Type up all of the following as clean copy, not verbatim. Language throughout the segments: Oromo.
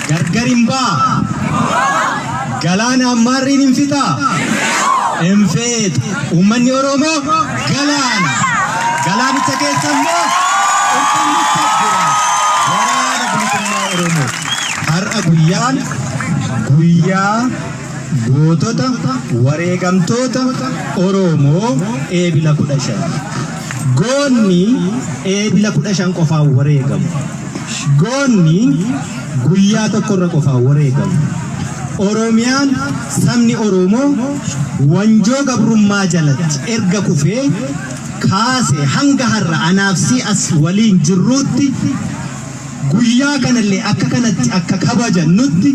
gargarimba galana marrin infita infet ummanni oromo galana takeessammo waraana bilisummaa oromo har'a guyyaa gootota wareegamtoota oromoo eebila 15 goonni eebila 15 qofaa wareegamu goonni guyyaa tokkorra qofaa wareegamu oromiyaan sabni oromoo wanjoo gabrummaa jalatti erga kufee kaase hanga har'a anaafsi as waliin jirruutti guyyaa kanallee akka kanatti akka kabajannutti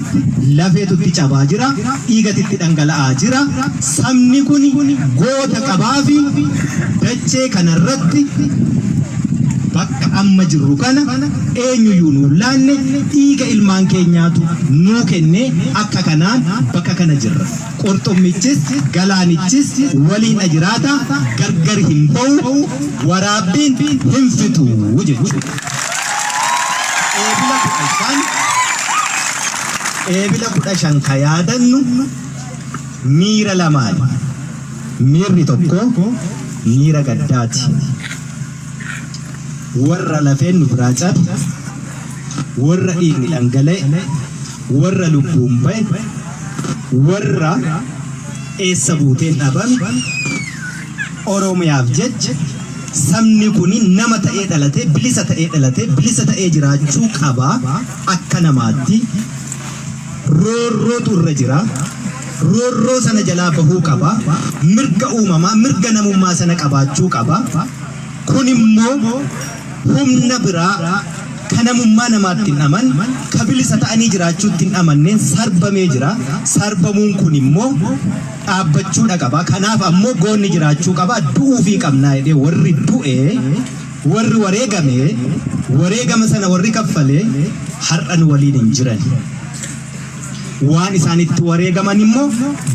lafeetutti cabaa jira dhiigatitti dhangala'aa jira sabni kun goota qabaafi dachee kanarratti bakka amma jirru kana eenyuyyuu nuun laanne dhiiga ilmaan keenyaatu nuu kenne akka kanaan bakka kana jirra qorxommichis galaanichis waliin ajiraata gargar hin ba'u waraabbiin hin fitu jechuudha. Eebila 15 ka yaadannu miira lamaani miirri tokko miira gaddaati warra lafeen nu biraa cabe warra dhiigni dhangala'e warra lubbuun ba'e warra eessa buuteen dhabame oromiyaaf jecha sabni kuni nama ta'ee dhalate bilisa ta'ee jiraachuu qaba akka namaatti roorrootu irra jira roorroo sana jalaa bahuu qaba mirga uumamaa mirga namummaa sana qabaachuu qaba kun immoo humna biraa kanamummaa namaatti hin aman ka bilisa ta'anii jiraachuutti hin amanneen sarbamee jira sarbamuun kun immoo dhaabbachuudha qaba kanaaf ammoo goonni jiraachuu qaba du'uufii qabnaa jedhee warri du'ee warri wareegama sana warri kaffalee har'an waliin hin jiran waan isaanitti wareegaman immoo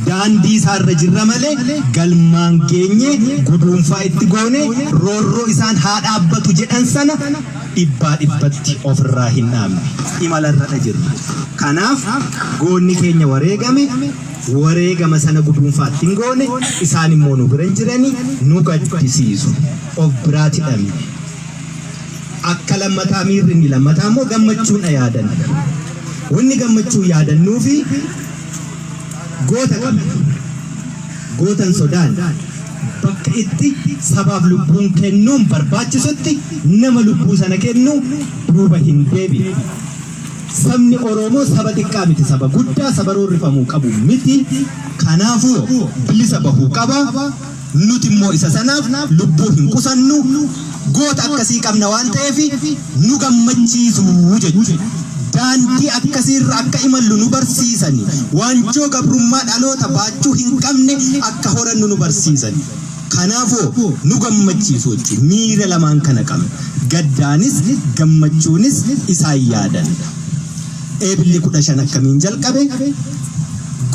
daandii isaarra jirra malee galmaan geenye guduunfaa itti goone roorroo isaan haa dhaabbatu jedhan sana dhibbatti ofirraa hin dhaabne imalarra jirra kanaaf goonni keenya wareegama sana guduunfaatti hin goone isaan immoo nu bira jiranii nu gaddisiisu of biraatti dhabne akka lammataa miirri ni lammataa immoo gammachuudha yaadan wanni gammachuu yaadannuu fi goota qabna gootan sodaan bakka itti sabaaf lubbuun kennuun barbaachisutti nama lubbuu sana kennu duuba hin deebi'u sabni oromoo saba xiqqaa miti saba guddaa saba roorrifamuu qabu miti kanaafuu bilisa bahuu qaba nuti immoo isa sanaaf lubbuu hin qusannu goota akkasii qabna waan ta'eef nu gammachiisu jechuudha daandii akkasiirra akka imallu nu barsiisani wanjoo gabrummaa dhaloota baachuu hin qabne akka horannu nu barsiisani kanaafuu nu gammachiisu miira lamaan kana qabna gaddaanis gammachuunis isaan yaadan eebilli 15 akkamiin jalqabe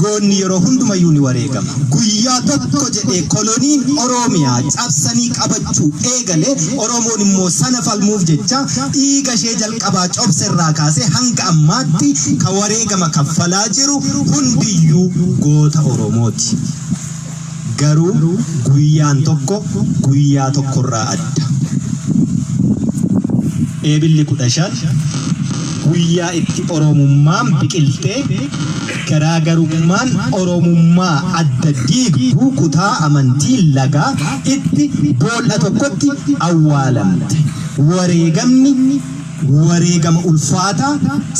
goonni yeroo hundumayyuu ni wareegama guyyaa tokko jedhee koloniin oromiyaa cabsanii qabachuu eegale oromoon immoo sana falmuuf jecha dhiiga ishee jalqabaa cobserraa kaasee hanga ammaatti ka wareegama kaffalaa jiru hundiyyuu goota oromooti garuu guyyaan tokko guyyaa tokkorraa adda eebilli 15 guyyaa itti oromummaan biqiltee garaagarummaan oromummaa adda diigduu kutaa amantii lagaa itti boolla tokkotti awwaalamte wareegama ulfaataa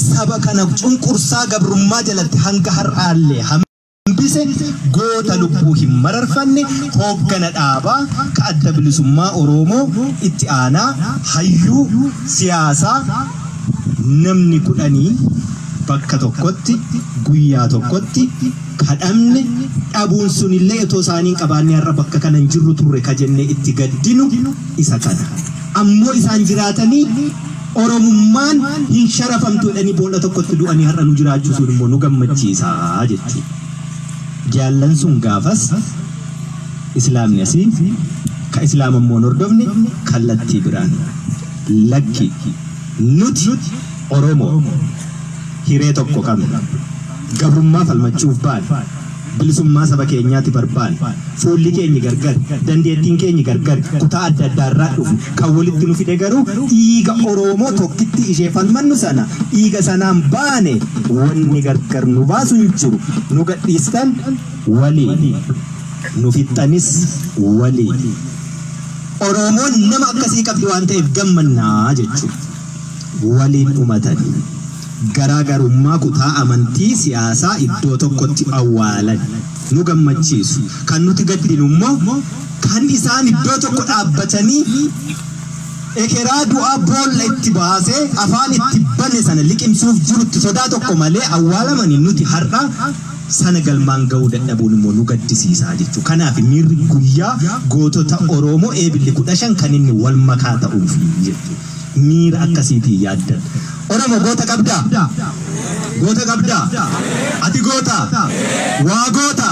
saba kana cunqursaa gabrummaa jalatti hanga har'aallee hambise goota lubbuu hin mararfanne hooggana dhaabaa ka adda bilisummaa oromoo itti aanaa hayyuu siyaasaa namni 10 bakka tokkotti guyyaa tokkotti kadhamne dhabuun sunillee itoo isaaniin qabaannee har'a bakka kanan jirru turre ka jennee itti gaddinu isa kana ammoo isaan jiraatanii oromummaan hin sharafamtu jedhanii boolla tokkotti du'anii har'a nu jiraachuu sun immoo nu gammachiisaa jechuudha jaallan sun gaafas islaamni asii ka islaam ammoo hordofne kallattii biraan lakki nuti oromoo hiree tokko qabna. Gabrummaa falmachuuf baane. Bilisummaa saba keenyaatti barbaanne. Fuulli keenya gargar, dandeettiin keenya gargar, kutaa adda addaa irraa dhufu kan walitti nu fide garuu dhiiga Oromoo tokkitti ishee falmannu sana dhiiga sanaan baane wanni gargar nu baasu hin jiru. Nu gadhiistan walii, nu fixxanis walii. Oromoon nama akkasii qabdi waan ta'eef gammannaa jechuudha. Waliin dhumatan. Garaagarummaa kutaa amantii siyaasaa iddoo tokkotti awwaalan nu gammachiisu. Kan nuti gaddinu immoo kan isaan iddoo tokko dhaabbatanii ekeraa du'aa boolla itti baasee afaan itti banne sana liqimsuuf jirutti sodaa tokko malee awwaalamanii nuti har'a sana galmaan ga'uu dadhabuun immoo nu gaddisiisaa jechuudha. Kanaaf miirri guyyaa gootota Oromoo eebilli 15 kan inni wal makaa ta'uuf jechuudha. Miira akkasiitii yaaddan. Oromoo goota qabdaa? Goota qabdaa? Ati goota? Waa goota?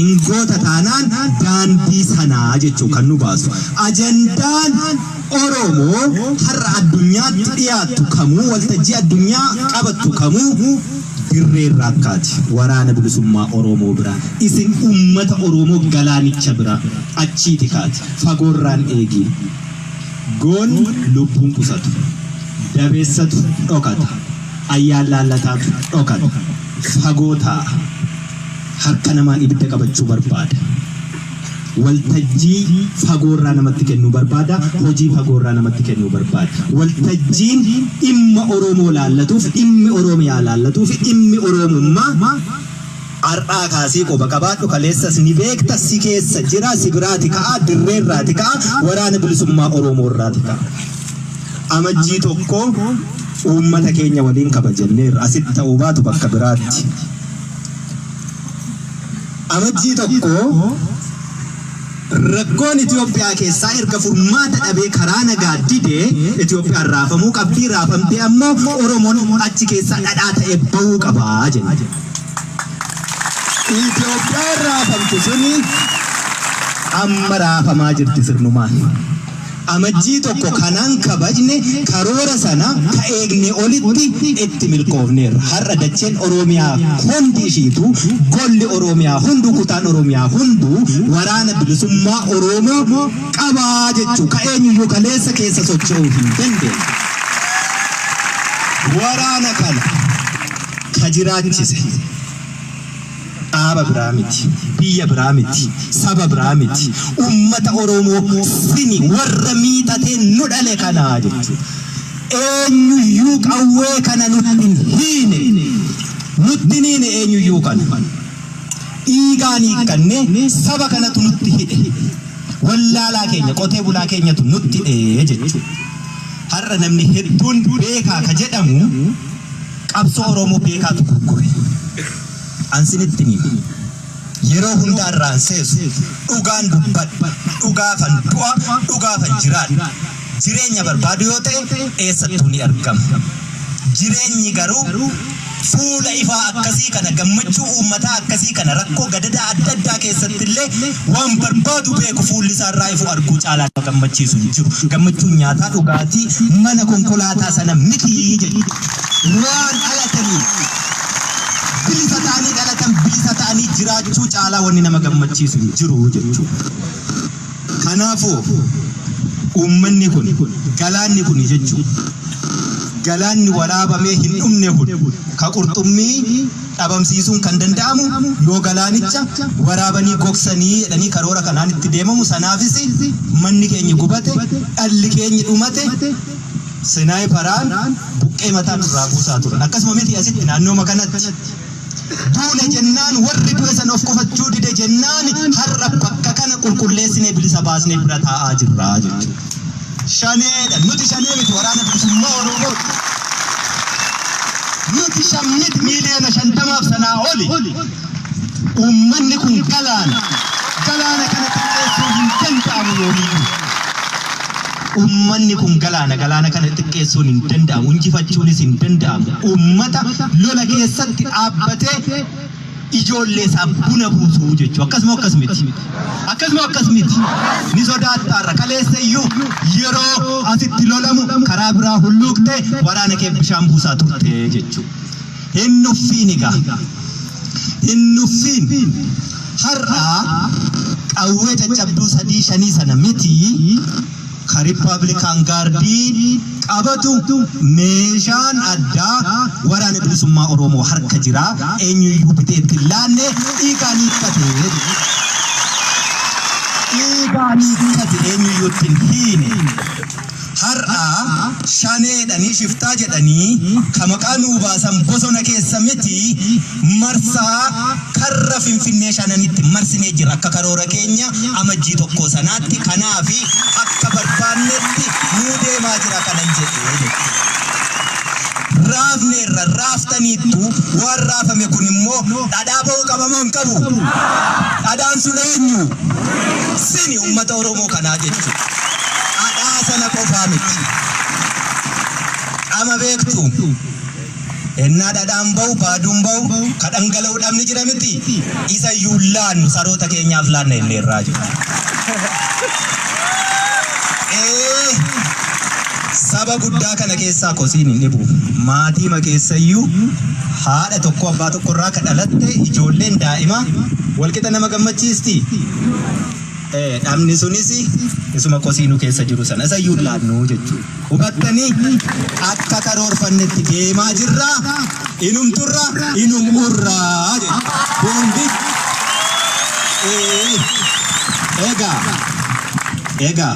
In goota taanaan daandii sanaa jechuudha kan nu baasu. Ajandaan Oromoo har'a addunyaatti dhiyaattu kamuu waltajjii addunyaa qabattu kamuu dirree rakkaati. Waraana bilisummaa Oromoo bira. Isin ummata Oromoo galaanicha bira achiiti kaati. Fagoorraan eegi. Goon lubbuun qusatu. Dabeessatu dhokata. Ayyaan laallataatu dhokata. Fagootaa harka namaan ibidda qabachuu barbaada. Waltajjii fagoorraa namatti kennu barbaada. Hojii fagoorraa namatti kennu barbaada. Waltajjiin dhimma Oromoo laallatuuf, dhimmi Oromiyaa laallatuuf, dhimmi Oromummaa ar'aa kaasii qoba qabaadhu kaleessas ni beekta si keessa jira si biraati ka'a dirreerraati ka'a waraana bilisummaa Oromoo irraati ka'a. Amajjii tokko uummata keenya waliin kabajanneerra asitti ta'uu baatu bakka biraatti. Amajjii tokko rakkoon Itoophiyaa keessaa erga furmaata dhabee karaa nagaa didee Itoophiyaan raafamuu qabdii raafamtee ammoo Oromoon achi keessaa dhadhaa ta'e bahuu qabaa jenna. Itoophiyaan raafamte suni amma raafamaa jirti sirnumaan. Amajjii tokko kanaan kabajne karoora sana ka eegne olitti itti milkoofneerra. Har'a dacheen Oromiyaa hundi ishiitu golli Oromiyaa hundu kutaan Oromiyaa hundu waraana bilisummaa Oromoo qabaa jechuu ka eenyuyyuu kaleessa keessa socho'uu hin dandeenye. Waraana kana ka jiraachise Aba Bramiti, Pia Bramiti, Saba Bramiti, Ummata Oromo, Sini, Warramita, Nudale Kanadi. Enu yuk awaken and hine, Nutinine enu yukan. Igani kane, Sabakana to Nutti. Wallala Kenya, Kotebula Kenya to Nutti age. Haranamni Hetun Beka Kajetamu, Absoromo Beka to Kukuri. Ansinitini yeroo hunda raanseesu dhugaan dubbadhu dhugaa fan du'a dhugaa fan jiraadhu jireenya barbaadu yoo ta'e eessattuu ni argama jireenyi garuu fuula ifaa akkasii kana gammachuu uummataa akkasii kana rakkoo gadadaa adda addaa keessatti illee waan barbaadu beeku fuulli isaa irraa ifu arguu caalaa gammachiisu hin jiru gammachuun nyaataa dhugaatii mana konkolaataa sana miti jedhu waan alatanii bilisataanii dhalatan bilisataanii jiraachuu caalaa wanni nama gammachiisu jiru jechuudha. Kanaafuu uummanni kun galaanni kun jechuudha. Galaanni waraabamee hin dhumne kun ka qurxummii dhabamsiisuun kan danda'amu yoo galaanicha waraabanii gogsanii jedhanii karoora kanaan itti deemamu sanaafis manni keenya gubate dhalli keenya dhumate sinaayiparaan buqqee mataa irraa buusaa turan. Akkasuma miti asitti naannoo kanatti Dule jennaan warri du'e san of qofachuu dide jennaan har'a bakka kana qulqulleessine bilisa baasne bira taa'aa jirra jechuudha. Shaneedha nuti shanee miti waraana bilisummaa Oromoo. Nuti shammit miiliyoona 50 sanaa oli. Uummanni kun galaana kana xiqqeessuu hin danda'amu yoomiyyuu. Uummanni kun galaana kana xiqqeessuun hin danda'amu injifachuunis hin danda'amu. Uummata lola keessatti dhaabbatee ijoollee isaa buna buusuu jechuudha. Akkasuma miti. Ni sodaattaa kaleessa iyyuu yeroo asitti lolamu karaa biraa hulluuqte waraana kee bishaan buusaa turte jechuudha. Hinnufiin har'a qawwee caccabduu 3-5 sana miti ka Republican Guardii qabatu meeshaan addaa waraana bilisummaa Oromoo harka jira eenyuyyuu biteetti laanne dhiigaan hiikkate eenyuyyuu ittiin hiine har'a shaneedhanii shiftaa jedhanii ka maqaa nuu baasan bosona keessa miti marsaa karra Finfinnee shananitti marsinee jira akka karoora keenya amajjii tokko sanaatti kanaafi akka barbaannetti nuu deemaa jira kanan jedhee raafneerra raaftaniittu waan raafame kun immoo dhadhaa ba'uu qabamoo hin qabu dhadhaan sun eenyu sini uummata Oromoo kanaa jechuudha. Sana qofaa miti ama beektu ennaa dhadhaan ba'u baaduun ba'u ka dhangala'uu dhabni jira miti isa iyyuu laannu saroota keenyaaf laanna illee irraa jiru. Saba guddaa kana keessaa kosiin hin dhibu maatiima keessa iyyuu haadha tokko abbaa tokko irraa ka dhalatte ijoolleen daa'ima walqixa nama gammachiisti. Dhamni sunis isuma kosiinu keessa jiru sana isa iyyuu laannu jechuudha. Hubattanii akka karoorfannetti deemaa jirra inumturra inumurraa jechuudha. Egaa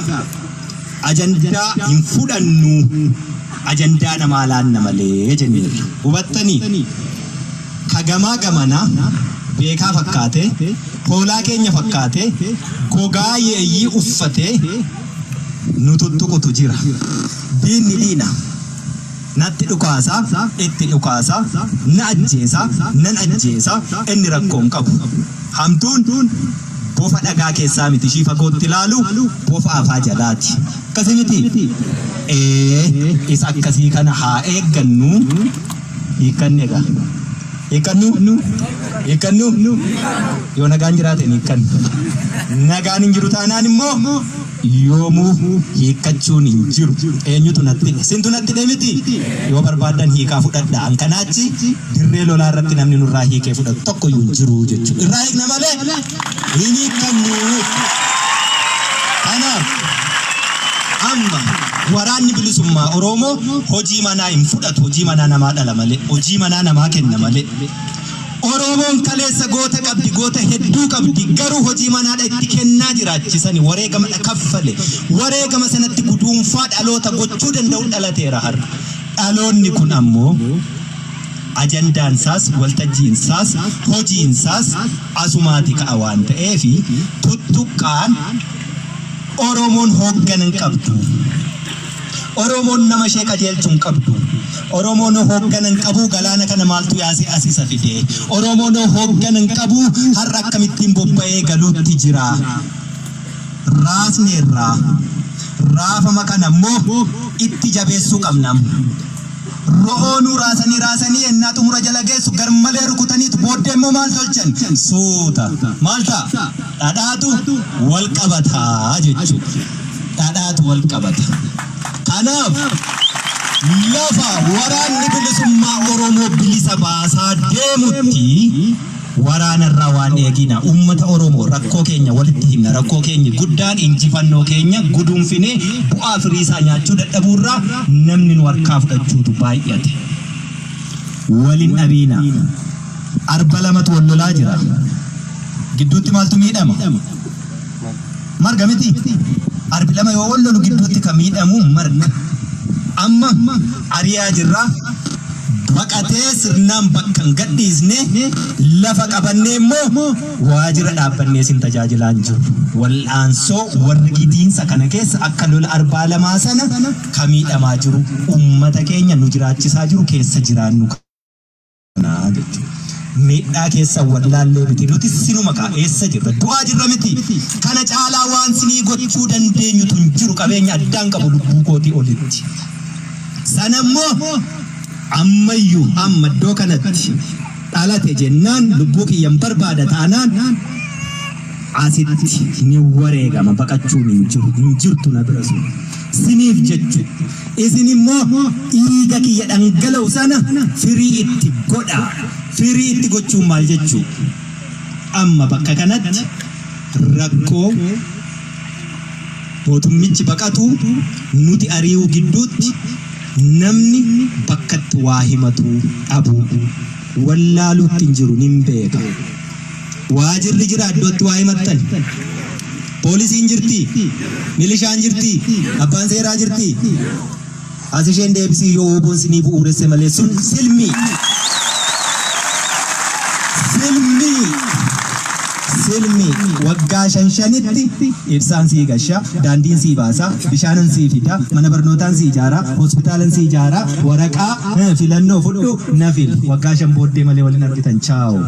ajandaa hin fudhannu ajandaa namaa laanna malee jenneerra. Hubattanii ka gamaa gamana beekaa fakkaate hoolaa keenya fakkaate gogaa yeeyyii uffate nututtuqutu jira. Diinni diina natti dhukaasa itti dhukaasa na ajjeesa nan ajjeesa inni rakkoon qabu. Hamtuun bofa dhagaa keessaa miti ishii fagootti ilaalu bofa afaa jalaati. Akkasii miti isa akkasii kana haa eeggannu hiikkanne egaa. Hiikkannu yoo nagaan jiraate hiikkannu. Nagaan hin jiru taanaan immoo yoomuu hiikkachuun hin jiru. Eenyutu natti sintu natti deemiti yoo barbaadan hiikaa fudhadha. Ankanaachi dirree lolaa irratti namni nurraa hiikee fudhatu tokko iyyuu hin jiru jechuudha. Irraa hiikna malee hin hiikkannu. Kanaaf amma waraanni bilisummaa Oromoo hojii manaa hin fudhatu. Hojii manaa namaa dhala malee hojii manaa namaa kenna malee. Oromoon kaleessa goota qabdi goota hedduu qabdi garuu hojii manaadha itti kennaa jiraachisanii wareegama kaffale wareegama sanatti guduunfaa dhaloota gochuu danda'u dhalateera har'a. Dhaloonni kun ammoo ajandaansaas waltajjiinsaas hojiinsaas asumaati ka'a waan ta'eefi tuttuqqaan Oromoon hoogganan qabdu. Oromoon nama ishee qajeelchuun qabdu. Oromoon hoogganan qabu galaana kana maaltu yaasee asisa fide. Oromoon hoogganan qabu har'a akkamittiin bobba'ee galuutti jira. Raasneerraa raafama kana immoo itti jabeessuu qabna. Ro'oonuu raasanii ennaa xumura jala geessu garmalee rukutaniitu booddee immoo maal tolchan suuta maal ta'a dhadhaatu wal qabataa jechuudha. Dhadhaatu wal qabata. Kanaaf lafa waraanni bilisummaa Oromoo bilisa baasaa deemutti waraanarraa waan eegina uummata Oromoo rakkoo keenya walitti himna. Rakkoo keenya guddaan injifannoo keenya guduunfinee bu'aa firii isaa nyaachuu dadhabuurraa namni nu harkaa fudhachuutu baay'ate. Waliin dhabiina arba lamatu wal lolaa jira. Gidduutti maaltu miidhama? Marga miti. Arbi lama yoo wal lolu gidduutti ka miidhamu marga. Amma ariyaa jirra baqatee sirnaan bakkan gadhiisne lafa qabannee immoo waajira dhaabbannee sin tajaajilaa jiru. Wal'aansoo warri gidiinsa kana keessa akka lola arbaa lamaa sana ka miidhamaa jiru uummata keenya nu jiraachisaa jiru keessa jiraannu kana jechuudha. Miidhaa keessa wallaallee miti nuti sinuma eessa jirra du'aa jirra miti. Kana caalaa waan sinii gochuu dandeenyutu hin jiru qabeenya addaan qabu lubbuu kootii olitti. Sanammoo ammayyuu amma iddoo kanatti alate jennaan lubbuu kiyyan barbaada taanaan asitti ni wareegama baqachuun hin jirtu na bira sun siniif jechu isin immoo dhiiga kiyya dhangala'u sana firii itti godha firii itti gochuun maal jechu amma bakka kanatti rakkoo mootummichi baqatu nuti ari'uu gidduutti namni bakkatti waa himatu dhabu wallaaluutti hin jiru nin beeka waajirri jira iddootti waa himattan poolisiin jirti milishaan jirti abbaan seeraa jirti as isheen deebisii yoo oboon sinii bu'uuresse malee sun silmi waggaa shanitti ibsaan sii gasha daandiin sii baasa bishaanan sii fida mana barnootaan sii ijaara hospitaalan sii ijaara waraqaa filannoo fudhu nafil waggaa shan booddee malee waliin argitan chaawo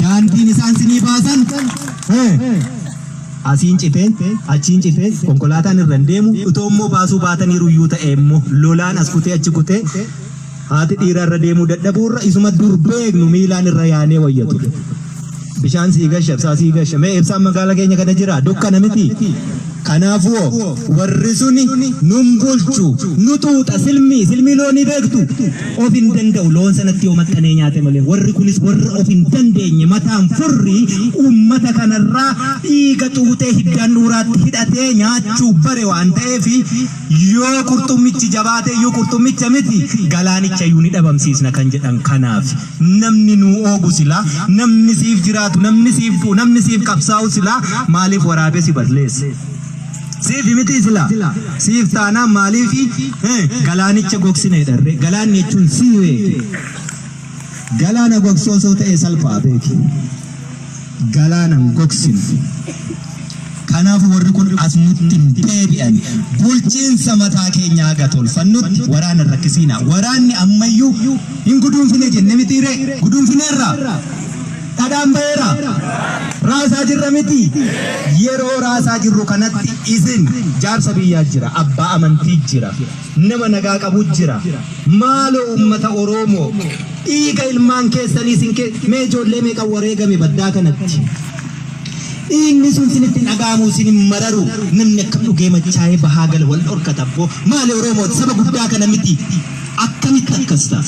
daandiin isaan sinii baasan asiin citee achiin citee konkolaataan irra deemu utoo immoo baasuu baataniiru iyyuu ta'e immoo lolaan as kutee achi kutee haati dhiira irra deemuu dadhabuurra isuma dur beeknu miilaan irra yaanee wayyatu bishaan sii gasha ibsaa sii gasha mee ibsaan magaala keenya kana jira dukkana miti kanaafuu warri suni nun bulchu nutuuxa silmii loonii beektu of hin danda'u loon sanatti yoo maxxanee nyaate malee warri kunis warra of hin dandeenye mataan furrii ummata kanarraa dhiiga xuuxee hiddaan dhuuraatti hidhatee nyaachuu bare waan ta'eef yoo qurxummichi jabaate iyyuu qurxummicha miti galaanicha iyyuu ni dhabamsiisna kan jedhan kanaaf namni nuu oogu silaa namni siif jiraatu namni siif du'u namni siif qabsaa'u silaa maaliif waraabee si balleesse siif miti sila siif taanaan maaliifi galaanicha gogsine dharre galaanni jechuun siiwee galaana gogsoosoo ta'e salphaa beeki galaanan gogsinu kanaaf warri kun as nutti deebi'an bulchiinsa mataa keenyaa gatolfannutti waraana rakkisiina waraanni ammayyuu hin guduunfine jenne mitiire guduunfineerra dhadhaan baheera raasaa jirra miti yeroo raasaa jirru kanatti isin jaarsa biyyaa jira abbaa amantii jira nama nagaa qabu jira maaloo ummata oromoo dhiiga ilmaan keessanii isin mee ijoollee meeqa wareegame baddaa kanatti inni sun sinitti dhagaamu sinin mararu namni akka dhugee machaa'ee bahaa gala wal dhorkatabbo maali oromoo saba guddaa kana miti akkamitti akkas ta'a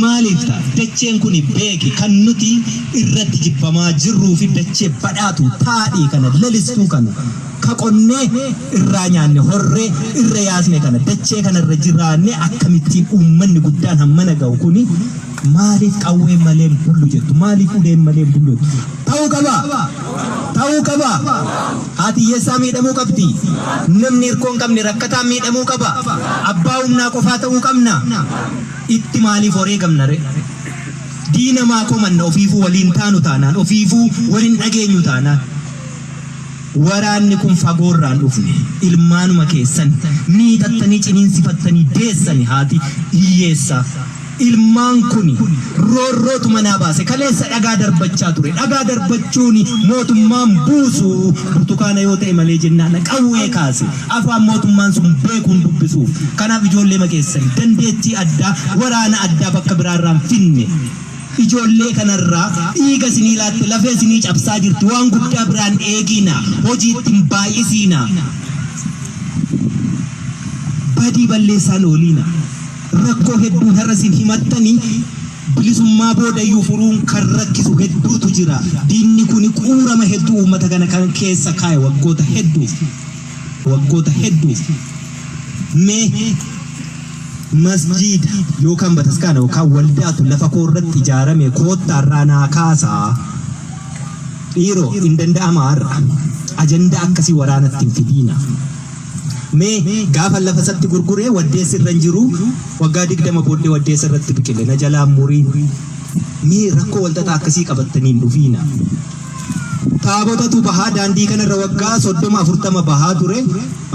maaliif ta'a dacheen kun beeki kan nuti irratti jibbamaa jirruu fi dachee badhaatu taadhii kana lalistuu kana ka qonnee irraa nyaanne horree irra yaasne kana dachee kanarra jiraanne akkamittiin uummanni guddaan hammana ga'u kuni maaliif qawwee malee bullu jettu maaliif uleen malee bullu ta'uu qaba haatiyyeessaa miidhamuu qabdi namni hirkoon qabne rakkataan miidhamuu qaba abbaa humnaa qofaa ta'uu qabna itti maaliif wareegamna re diina maa komanna ofiifuu waliin taanu taanaan ofiifuu waliin dhageenyu taanaan waraanni kun fagoorraan dhufne ilmaanuma keessan miidhattanii ciniinsifattanii deessani haati hiyyeessa ilmaan kuni roorrootu manaa baase kaleessa dhagaa darbachaa ture dhagaa darbachuun mootummaan buusu burtukaana yoo ta'e malee jennaan qawwee kaase afaan mootummaan sun beekuun dubbisuuf kanaaf ijoollee makeessan dandeettii addaa waraana addaa bakka biraarraan finne ijoollee kanarraa dhiiga sinii laatte lafee sinii cabsaa jirti waan guddaa biraan eegina hojii ittiin baay'isiina badii balleessaan ooliina rakkoo hedduu har'asin himattanii bilisummaa boodayyuu furuun kan rakkisu hedduutu jira diinni kun quurama hedduu uummata kana kan keessa kaa'e waggoota hedduu mee masjid yookaan bataskaana yookaan waldaatu lafa koorratti ijaarame koottaarraa naa kaasaa dhiiroo hin danda'ama har'a ajandaa akkasii waraanatti hin fidiina mee gaafa lafa satti gurguree waddeessi irra jiru waggaa 20 booddee waddeessa irratti biqile na jalaa murii mee rakkoo walxaxaa akkasii qabattaniin dhufiina taabotatu bahaa daandii kanarra waggaa 30-40 bahaa ture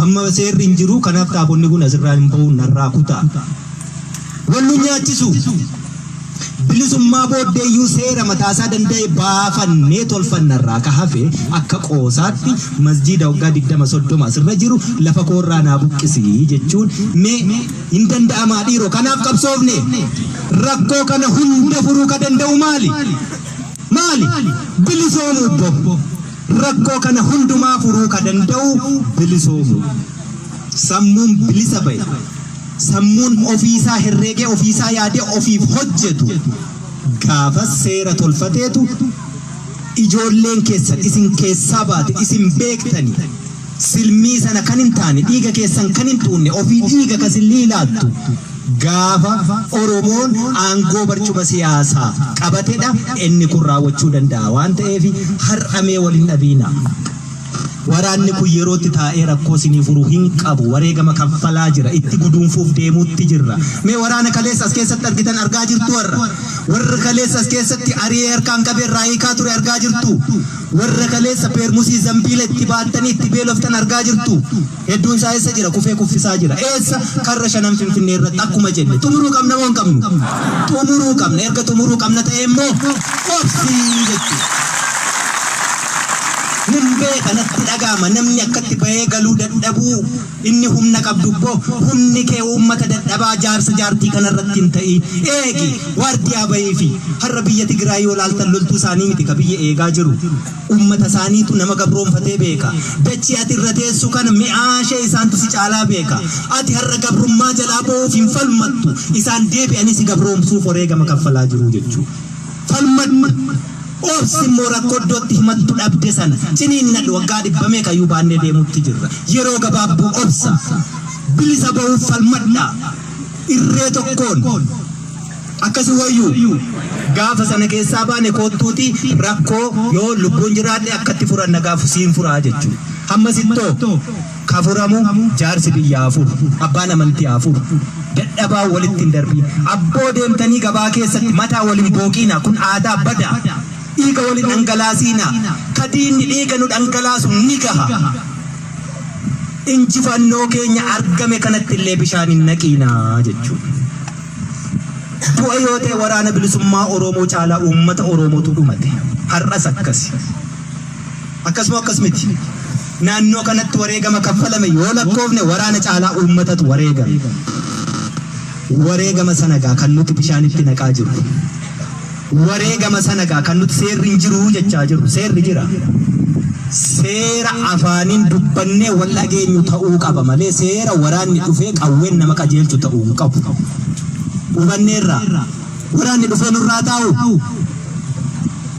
amma seerri hin jiru kanaaf taabonni kun asirraa hin bahu narraa kutaa wallu nyaachisu bilisummaa booddeeyyuu seera mataasaa danda'e baafannee tolfannarraa ka hafe akka qoosaatti masjiida waggaa 20-30 asirra jiru lafa koorraa naa buqqisii jechuun mee hin danda'amaa dhiiroo kanaaf qabsoofne rakkoo kana hunda furuu ka danda'u maali bilisoomu bobbo rakkoo kana hundumaa furuu ka danda'u bilisoomu sammuun bilisa bahe sammuun ofiisaa herreegee ofiisaa yaadee ofiif hojjetu gaafa seera tolfateetu ijoolleen keessan isin keessaa baate isin beektanii silmii sana kan hin taane dhiiga keessan kan hin tuunne ofii dhiiga kasin liilaattu gaafa Oromoon aangoo barcuma siyaasaa qabatedha inni kun raawwachuu danda'a waan ta'eef har'amee waliin dhabiina. Waraanni kun yerootti taa'ee rakkoo isinii furuu hin qabu wareegama kaffalaa jira itti guduunfuuf deemuutti jirra mee waraana kaleessa as keessatti argitan argaa jirtu warra kaleessa as keessatti ari'ee harkaan qabee raayikaa ture argaa jirtu warra kaleessa peermusii zambiila itti baattanii itti beeloftan argaa jirtu hedduun isaa eessa jira kufee kuffisaa jira eessa karra 5 Finfinnee irratti akkuma jenne xumuruu qabna moo hin qabnu xumuruu qabna erga xumuruu qabna ta'e immoo obsii jechuudha. Nimbe kanatti dhagama namni akkatti bahee galuu dadhabuu inni humna qabdubbo humni kee uummata dadhabaa jaarsa jaartii kanarratti hin ta'i eegi waardiyaa bahee fi har'a biyya Tigraay yoo laaltan loltuu isaanii miti ka biyya eegaa jiru uummata isaaniitu nama gabroonfatee beeka dachii ati irra teessu kana mi'aashee isaantu si caalaa beeka ati har'a gabrummaa jalaa ba'uuf hin falmattu isaan deebi'anii si gabroomsuuf wareegama kaffalaa jiru jechuudha falmat Obsimmoo rakkootti himattu dhabde sana ciniinnadhu waggaa 100 meeqayyuu baannee deemuutti jirra yeroo gabaabduu obsa bilisa ba'uuf falmadha irree tokkoon akkasi wayyuu gaafa sana keessaa baane koottuuti rakkoo yoo lubbuun jiraadhe akkatti furanna gaafu siin furaa jechuudha hammasittoo kafuramu jaarsi biyyaa afur abbaan amantii afur dadhabaa walitti hin darbii abboo deemtanii gabaa keessatti mataa waliin booqiina kun aadaa badaa dhiiga waliin dhangalaasiina kadiinni dhiiga nu dhangalaasu ni gaha injifannoo keenya argame kanatti illee bishaan hin naqiinaa jechuudha. Du'a yoo ta'e waraana bilisummaa Oromoo caalaa uummata Oromootu dhumate har'as akkasuma akkas miti naannoo kanatti wareegama kaffalame yoo lakkoofne waraana caalaa uummatatu wareegama sanagaa kan nuti bishaanitti naqaa jirru wareegama sanagaa kan nuti seerri hin jiru jechaa jirru seerri jira seera afaaniin dubbannee wal dhageenyu ta'uu qaba malee seera waraanni dhufee qawween nama qajeelchu ta'uu hin qabu hubanneerra waraanni dhufee nurraa taa'u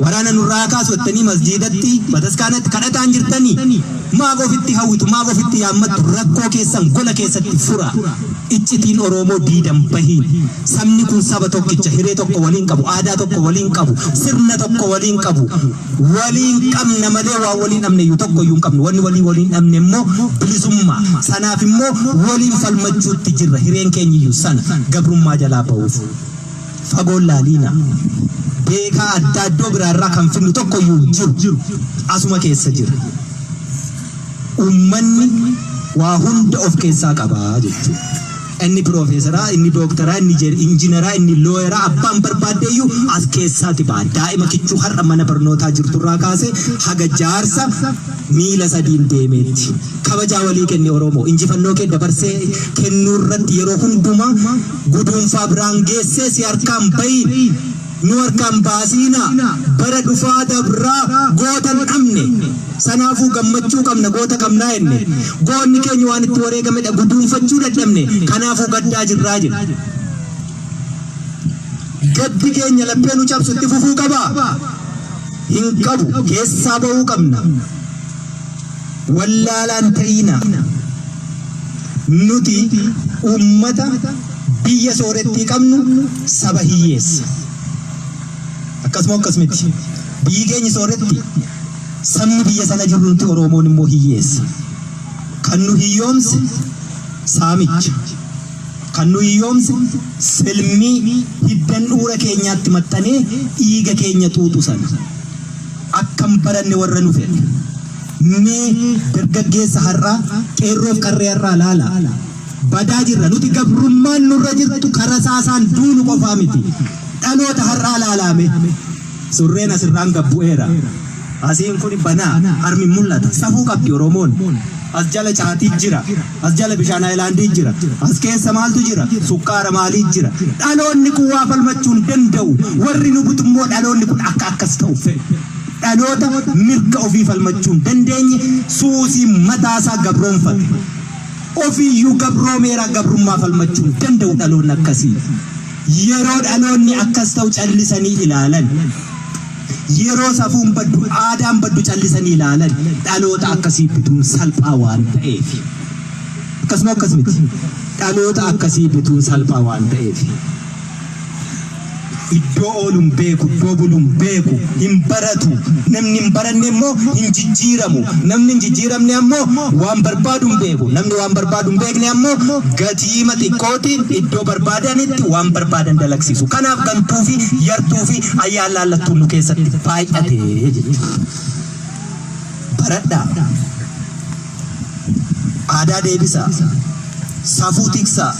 waraana nurraa kaasu jettanii masjiidatti bataskaanatti kadhataan jirtanii maaf ofitti hawwitu maaf ofitti yaammattu rakkoo keessan gola keessatti fura iccitiin Oromoo diidan bahiin sabni kun saba tokkicha hiree tokko waliin qabu aadaa tokko waliin qabu sirna tokko waliin qabu waliin qabna malee waa waliin dhabne yu tokko yu qabnu wanni waliin dhabne immoo bilisummaa sanaaf immoo waliin falmachuutti jirra hireen keenya sana gabrummaa jalaa ba'uuf fagoon laaliina beeka adda addoo biraarraa kan finnu tokko yu jiru asuma keessa jira ummanni waa hunda of keessaa qabaa jechuudha. Inni profeesara, inni doktara, inni injiinera, inni looyera abbaan barbaaddeeyyuu as keessaati ba'a. Daa'ima kichuu har'a mana barnootaa jirturraa kaasee haga jaarsa miila sadiin deemeetti. Kabajaa walii kenne Oromoo injifannoo kee dabarsee kennuurratti yeroo hundumaa guduunfaa biraan geessee si harkaan bahiin nu harkaan baasiina bara dhufaa dabraa gootan dhabne sanaafuu gammachuu qabna goota qabnaa jenne goonni keenya waan itti wareegamedha guduunfachuu dadhabne kanaafuu gaddaa jirraa jira gaddi keenya laphee nu cabsu itti fufuu qaba hin qabu keessaa ba'uu qabna wallaalaan ta'ina nuti ummata biyya soorettii qabnu saba hiyyeessa akkasumatti biyyi keenya sooretti sabni biyya sana jiru nuti Oromoon immoo hiyyeessa kan nu hiyyoomse saamicha kan nu hiyyoomse silmii hiddan dhuura keenyaatti maxxanee dhiiga keenya tuutu sana akkam baranne warra nu fedhe mee dargaggeessa har'aa qeerroof qarree har'aa laala badaa jirra nuti gabrummaan nurra jirtu karaa saasaan duunu qofaa miti dhaloota har'aa laalame surreen asirraan gabbu'eera asiin kun banaa harmi mul'ata safuu qabdi Oromoon as jala caatii jira as jala bishaan Haayilaandii jira as keessa maaltu jira sukkaara maalii jira dhaloonni kun waa falmachuun danda'u warri nu butummoo dhaloonni kun akka akkas ta'u fedhu dhaloota mirga ofii falmachuun dandeenye suusii mataasaa gabroonfate ofiiyyuu gabroomeera gabrummaa falmachuun danda'u dhaloonni akkasii yeroo dhaloonni akkas ta'u callisanii ilaalan yeroo safuun baddu aadaan baddu callisanii ilaalan dhaloota akkasii bituun salphaa waan ta'eef akkasuma akkasumatti dhaloota akkasii bituun salphaa waan ta'eef iddoo oolun beeku iddoo bulun beeku hin baratu namni hin baranne immoo hin jijjiiramu namni hin jijjiiramne ammoo waan barbaadu hin beeku namni waan barbaadu hin beekne ammoo gatii xiqqootiin iddoo barbaadanitti waan barbaadan dalagsiisu kanaaf gantuu fi yartuu fi ayyaan laallattuun nu keessatti baay'atee jechuudha baradhaa aadaa deebisaa safuu tiksaa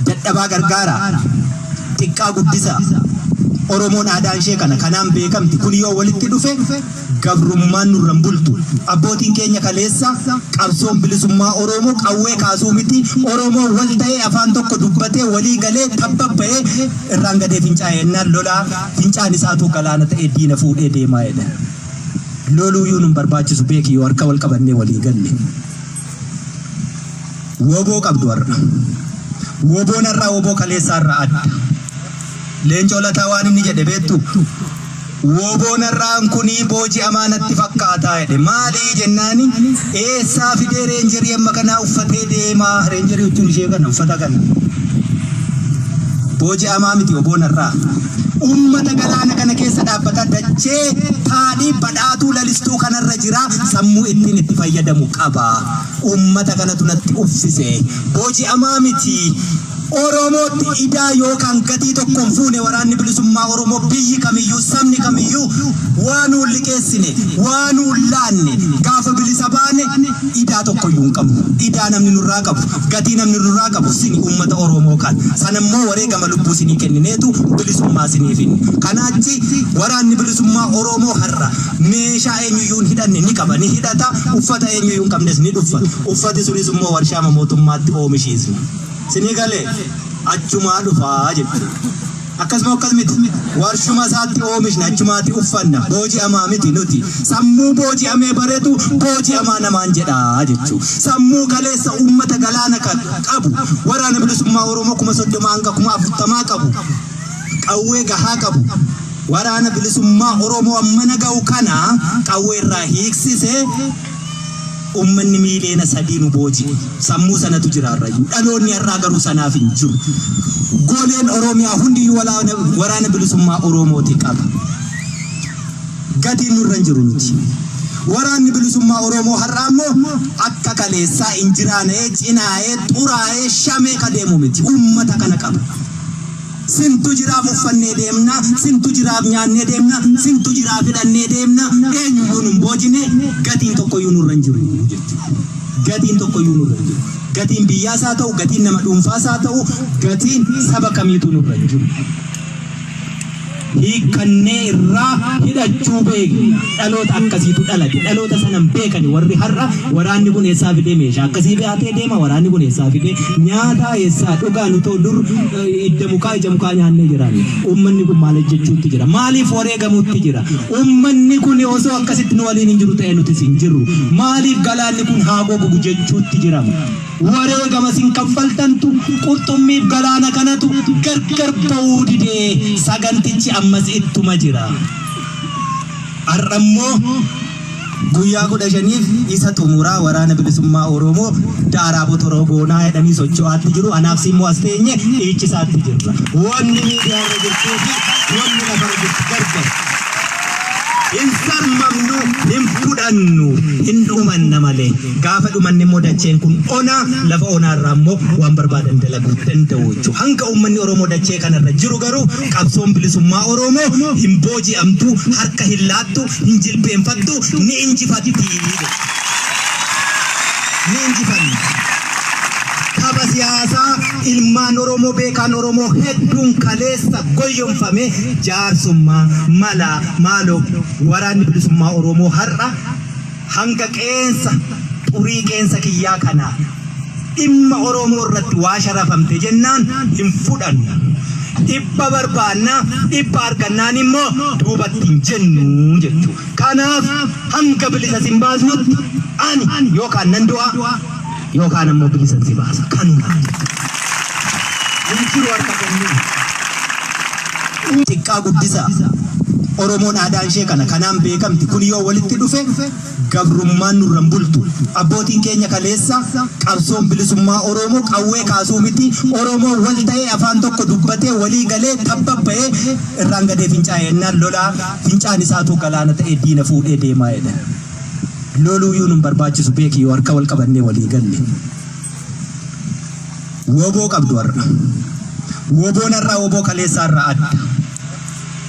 dadhabaa gargaaraa xiqqaa guddisa Oromoon aadaan ishee kana kanaan beekamti kun yoo walitti dhufe gabrummaan nurran bultu abbootiin keenya kaleessa qabsoon bilisummaa Oromoo qawwee kaasuu miti Oromoo wal ta'ee afaan tokko dubbatee walii galee tabbaba'ee irraan gadee fincaa'ennaan lolaa fincaan isaatu galaana ta'ee diina fuudhee deemaa jedha loluuyyuu nun barbaachisu beeki yoo harka wal qabannee walii galle woboo qabdu warra woboon irraa woboo kaleessaa irraa adda leencoo lataa waan inni jedhe beektu woboon irraan kunii boojii amaanatti fakkaataa jedhe maalii jennaani eessaa fidee reenjerii amma kanaa uffatee deemaa reenjerii jechuun ishee kana uffata kana boojii amaa miti woboon irraa ummata galaana kana keessa dhaabbata dachee taadhii badhaatuu lalistuu kanarra jira sammuu ittiin itti fayyadamu qaba ummata kanatu natti uffise boojii amaa miti Oromooti idaa yookaan gatii tokkoon fuune waraanni bilisummaa Oromoo biyyi kamiyyuu sabni kamiyyuu waan liqeessine waan laanne gaafa bilisa baane idaa tokkoyyuu hin qabu idaa namni nurraa qabu gatii namni nurraa qabu sini ummata Oromoo kan sanammoo wareegama lubbuu sinii kennineetu bilisummaa siniifin kanaachi waraanni bilisummaa Oromoo har'a meeshaa eenyuyyuu hin hidhanne ni qaba ni hidhata uffata eenyuyyuu hin qabnes ni dhuffa uffati sunis immoo warshaa mootummaatti oomishiisna Sinigale achuma dhufaa jedhu akkasuma akkasumatti warshuma isaatti oomishna achumaatti uffanna boojii amaa miti nuti sammuu boojii amee bareedu boojii amaa namaan jedhaa jechu sammuu kaleessa ummata galaana qabu waraana bilisummaa Oromoo 30 hanga 40 qabu qawwee gahaa qabu waraana bilisummaa Oromoo amma naga'u kana qawwee irraa hiiksise ummanni miileena sadiinu boojii sammuu sanatu jiraarrayu dhaloonni irraa garuu sanaaf hin jiru goleen Oromiyaa hundi waraana bilisummaa Oromooti qaba gatiin nurra hin jiru nuti waraanni bilisummaa Oromoo har'a ammoo akka kaleessaa injiraanee cinaa'ee xuraa'ee shamee kadeemu miti ummata kana qaba sintu jiraaf uffannee deemna sintu jiraaf nyaannee deemna sintu jiraaf hidhannee deemna eenyuyyuu nun boojine gatiin tokkoyyuu nurra hin jiru gatiin tokkoyyuu nurra hin jiru gatiin biyyaas haa ta'u gatiin nama dhuunfaas haa ta'u gatiin saba kamiitu nurra hin jiru hiikkannee irraa hidhachuu beekna dhaloota akkasiitu dhalate dhaloota sanan beekani warri har'a waraanni kun eessaa fidee meeshaa akkasii baatee deema waraanni kun eessaa fidee nyaata eessaa dhugaa nu ta'u dur idda mukaa ija mukaa nyaannee jiran ummanni kun maal jechuutti jira maaliif wareegamuutti jira ummanni kun osoo akkasitti nu waliin hin jiru ta'e nuti hin jirru maaliif galaanni kun haa gogu jechuutti jira wareegama sin kaffaltantu qurxummiif galaana kanatu gargar ba'uu didee sagantichi ammas ittuma jira arrammoo guyyaa 15f isa xumuraa waraana bilisummaa Oromoo daaraa botoroo goonaa jedhanii socho'aatti jiru anaaf simmoo as teenye dhiichisaatti jirra wanni miidiyaa irra jirtuu fi wanni lafa jirtu gargar insan mamnu himfudhannu hindumanna malee gaafa dhumanne immoo dacheen kun ona lafa onaarraa immoo waan barbaadan dalaguu danda'u jechuudha hanga ummanni Oromoo dachee kanarra jiru garuu qabsoon bilisummaa Oromoo hin booji'amtu harka hin laattu hin jilbeenfattu ni injifatti ni injifanni Tapha siyaasaa ilmaan Oromoo beekan Oromoo hedduun kaleessa goyyomfame jaarsummaa malaa maaloo waraanni bilisummaa Oromoo har'a hanga qeensa xurii qeensa kiyyaa kanaa dhimma Oromoo irratti waa sharafamte jennaan hin fudhannu. Dhibba barbaanna dhibba argannaan immoo duubatti hin jennu jechuudha. Kanaaf hanga bilisa sin baasnutti ani yookaan nan du'a yookaan ammoo bilisa si baasa. Kanuma. Injiru harka kennuu. Xiqqaa guddisaa. Oromoon aadaan ishee kana kanaan beekamti. Kun yoo walitti dhufe gabrummaan nurraan bultu. Abbootiin keenya kaleessa qabsoon bilisummaa Oromoo qawwee kaasuu miti. Oromoo wal ta'ee afaan tokko dubbatee walii galee tabbaba'ee irraan gadee fincaa'ee ennaan lolaa fincaan isaatu galaana ta'ee diina fuudhee deemaa jedha. Loluuyyuu nun barbaachisu beeki yoo harka wal qabannee walii galle. Woboo qabdu har'a. Woboon har'a woboo kaleessaa irraa adda.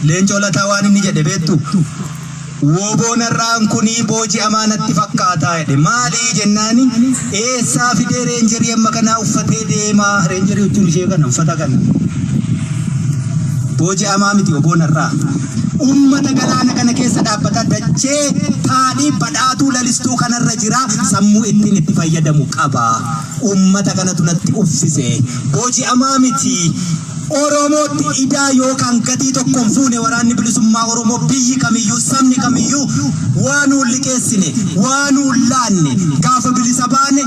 Leencoo lataa waan inni jedhe beektu. Woboon har'aan kunii boojii amaanatti fakkaataa jedhe. Maalii jennaani eessaa fidee reenjerii amma kanaa uffatee deemaa. Reenjerii wajjin ishee kana uffata kana. Boojii amaa miti woboon har'aa. Ummata galaana kana keessa dhaabbata dachee taadhii badhaatuu lalistuu kanarra jira sammuu ittiin itti fayyadamu qaba. Ummata kanatu natti uffise. Boojii amaa miti. Oromooti idaa yookaan gatii tokkoon fuune waraanni bilisummaa Oromoo biyyi kamiyyuu sabni kamiyyuu waan liqeessine waan laanne gaafa bilisa baane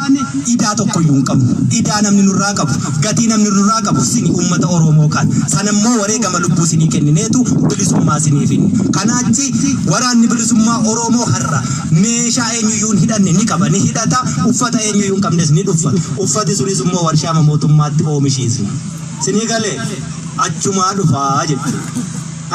idaa tokkoyyuu hin qabu. Idaa namni nurraa qabu gatii namni nurraa qabu sini ummata Oromoo kan sanammoo wareegama lubbuu sinii kennineetu bilisummaa siniif hin. Kanaachi waraanni bilisummaa Oromoo har'a meeshaa eenyuyyuu hin hidhanne ni qaba ni hidhata uffata eenyuyyuu hin qabnes ni dhuffa. Uffati sunis immoo warshaa mootummaatti oomishiisna. Sinigale achuma dhufaa jechuudha.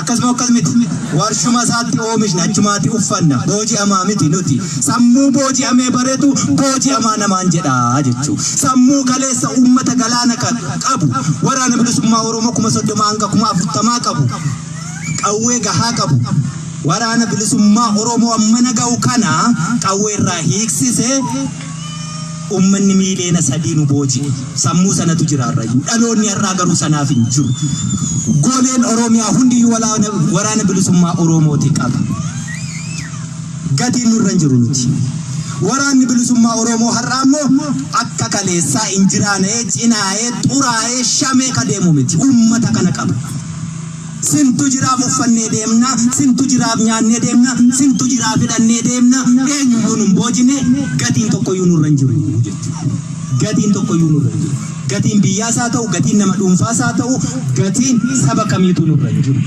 Akkasumatti warshuma isaatti oomishna achumaatti uffanna boojii amaa miti nuti. Sammuu boojii amee bareetu boojii amaa namaan jedhaa jechuudha. Sammuu kaleessa uummata galaana qabu waraana bilisummaa Oromoo 30 hanga 40 qabu. Qawwee gahaa qabu. Waraana bilisummaa Oromoo ammana ga'u kana qawwee irraa hiiksisee ummanni miileena sadiinu boojii sammuu sanatu jiraarrayu dhaloonni har'aa garuu sanaaf hin jiru. Goleen Oromiyaa hundi waraana bilisummaa Oromooti qaba. Gatiin nurra hin jiru nuti. Waraanni bilisummaa Oromoo har'aa immoo akka kaleessaa injiraanee cinaa'ee xuraa'ee shamee ka deemu miti. Ummata kana qaba. Sintu jiraaf uffannee deemna, sintu jiraaf nyaannee deemna, sintu jiraaf hidhannee deemna. Eenyuyyuu nun boojine gatiin tokkoyyuu nurra hin jiru. Gatiin tokkoyyuu nurra hin jiru. Gatiin biyyaas haa ta'u, gatiin nama dhuunfaas haa ta'u, gatiin saba kamiitu nurra hin jiru.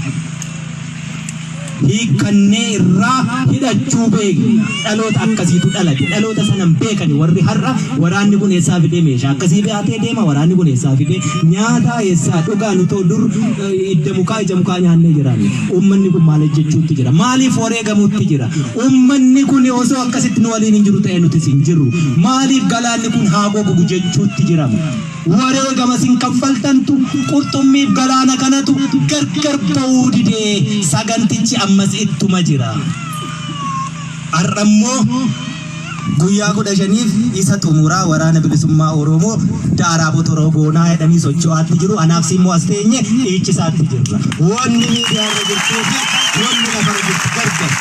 Hiikannee irraa hidhachuu beekna. Dhaloota akkasiitu dhalate. Dhaloota sanan beekani warri har'a waraanni kun eessaa fidee meeshaa akkasii baatee deema. Waraanni kun eessaa fidee nyaata eessaa dhugaa nutoo dur idda mukaa ija mukaa nyaannee jiraanne. Uummanni kun maal jechuutti jira? Maaliif wareegamuutti jira? Uummanni kun osoo akkasitti nu waliin hin jiru ta'e nutis hin jirru. Maaliif galaanni kun haa gogu jechuutti jirama? Wareegama sin kaffaltantu qurxummiif galaana kanatu gargar ba'uu didee sagantichi ammas ittuma jira. Har'ammoo guyyaa 15 isa xumuraa waraana bilisummaa Oromoo daaraa botoroo goonaa jedhanii socho'aatti jiru. Anaaf simmoo as teenye dhiichisaatti jirra. Wanni miidiyaarra jirtuu fi wanni lafarra jirtu gargar.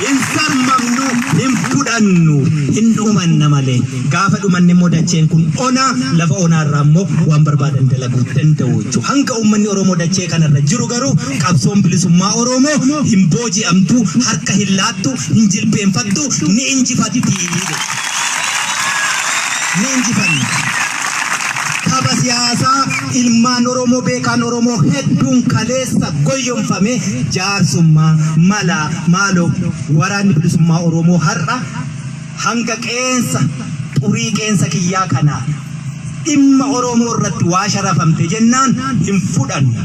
Insamamnu himfudhannu hindumanna malee gaafa dhumanne immoo dacheen kun ona lafa onaarraa immoo waan barbaadan dalaguu danda'u jechuudha. Hanga uummanni Oromoo dachee kanarra jiru garuu qabsoon bilisummaa Oromoo hin booji'amtu, harka hin laattu, hin jilbeenfattu, ni injifatti. Ni injifanna. Tapha siyaasaa ilmaan Oromoo beekan Oromoo hedduun kaleessa goyyomfame jaarsummaa malaa maaloo waraanni bilisummaa Oromoo har'a hanga qeensa xurii qeensa kiyyaa kanaa dhimma Oromoo irratti waa sharafamte jennaan hin fudhannu.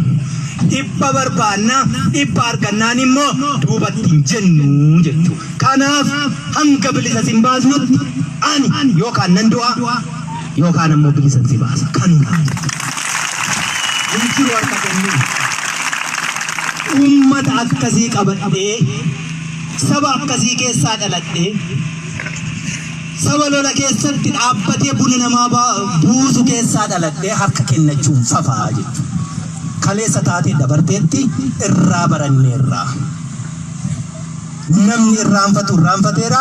Dhibba barbaanna dhibba argannaan immoo duubatti hin jennu jechuudha. Kanaaf hanga bilisa sin baasnutti ani yookaan nan du'a yookaan ammoo bilisa si baasa. Kanuma. Injiru harka kennuu. Ummata akkasii qabadhee saba akkasii keessaa dhaladhee sabalola keessatti dhaabbatee buna namaa buusu keessaa dhaladhee harka kennachuun fafaa jechuudha. Kaleessa taatee dabarteetti irraa baranneerra. Namni irraanfateera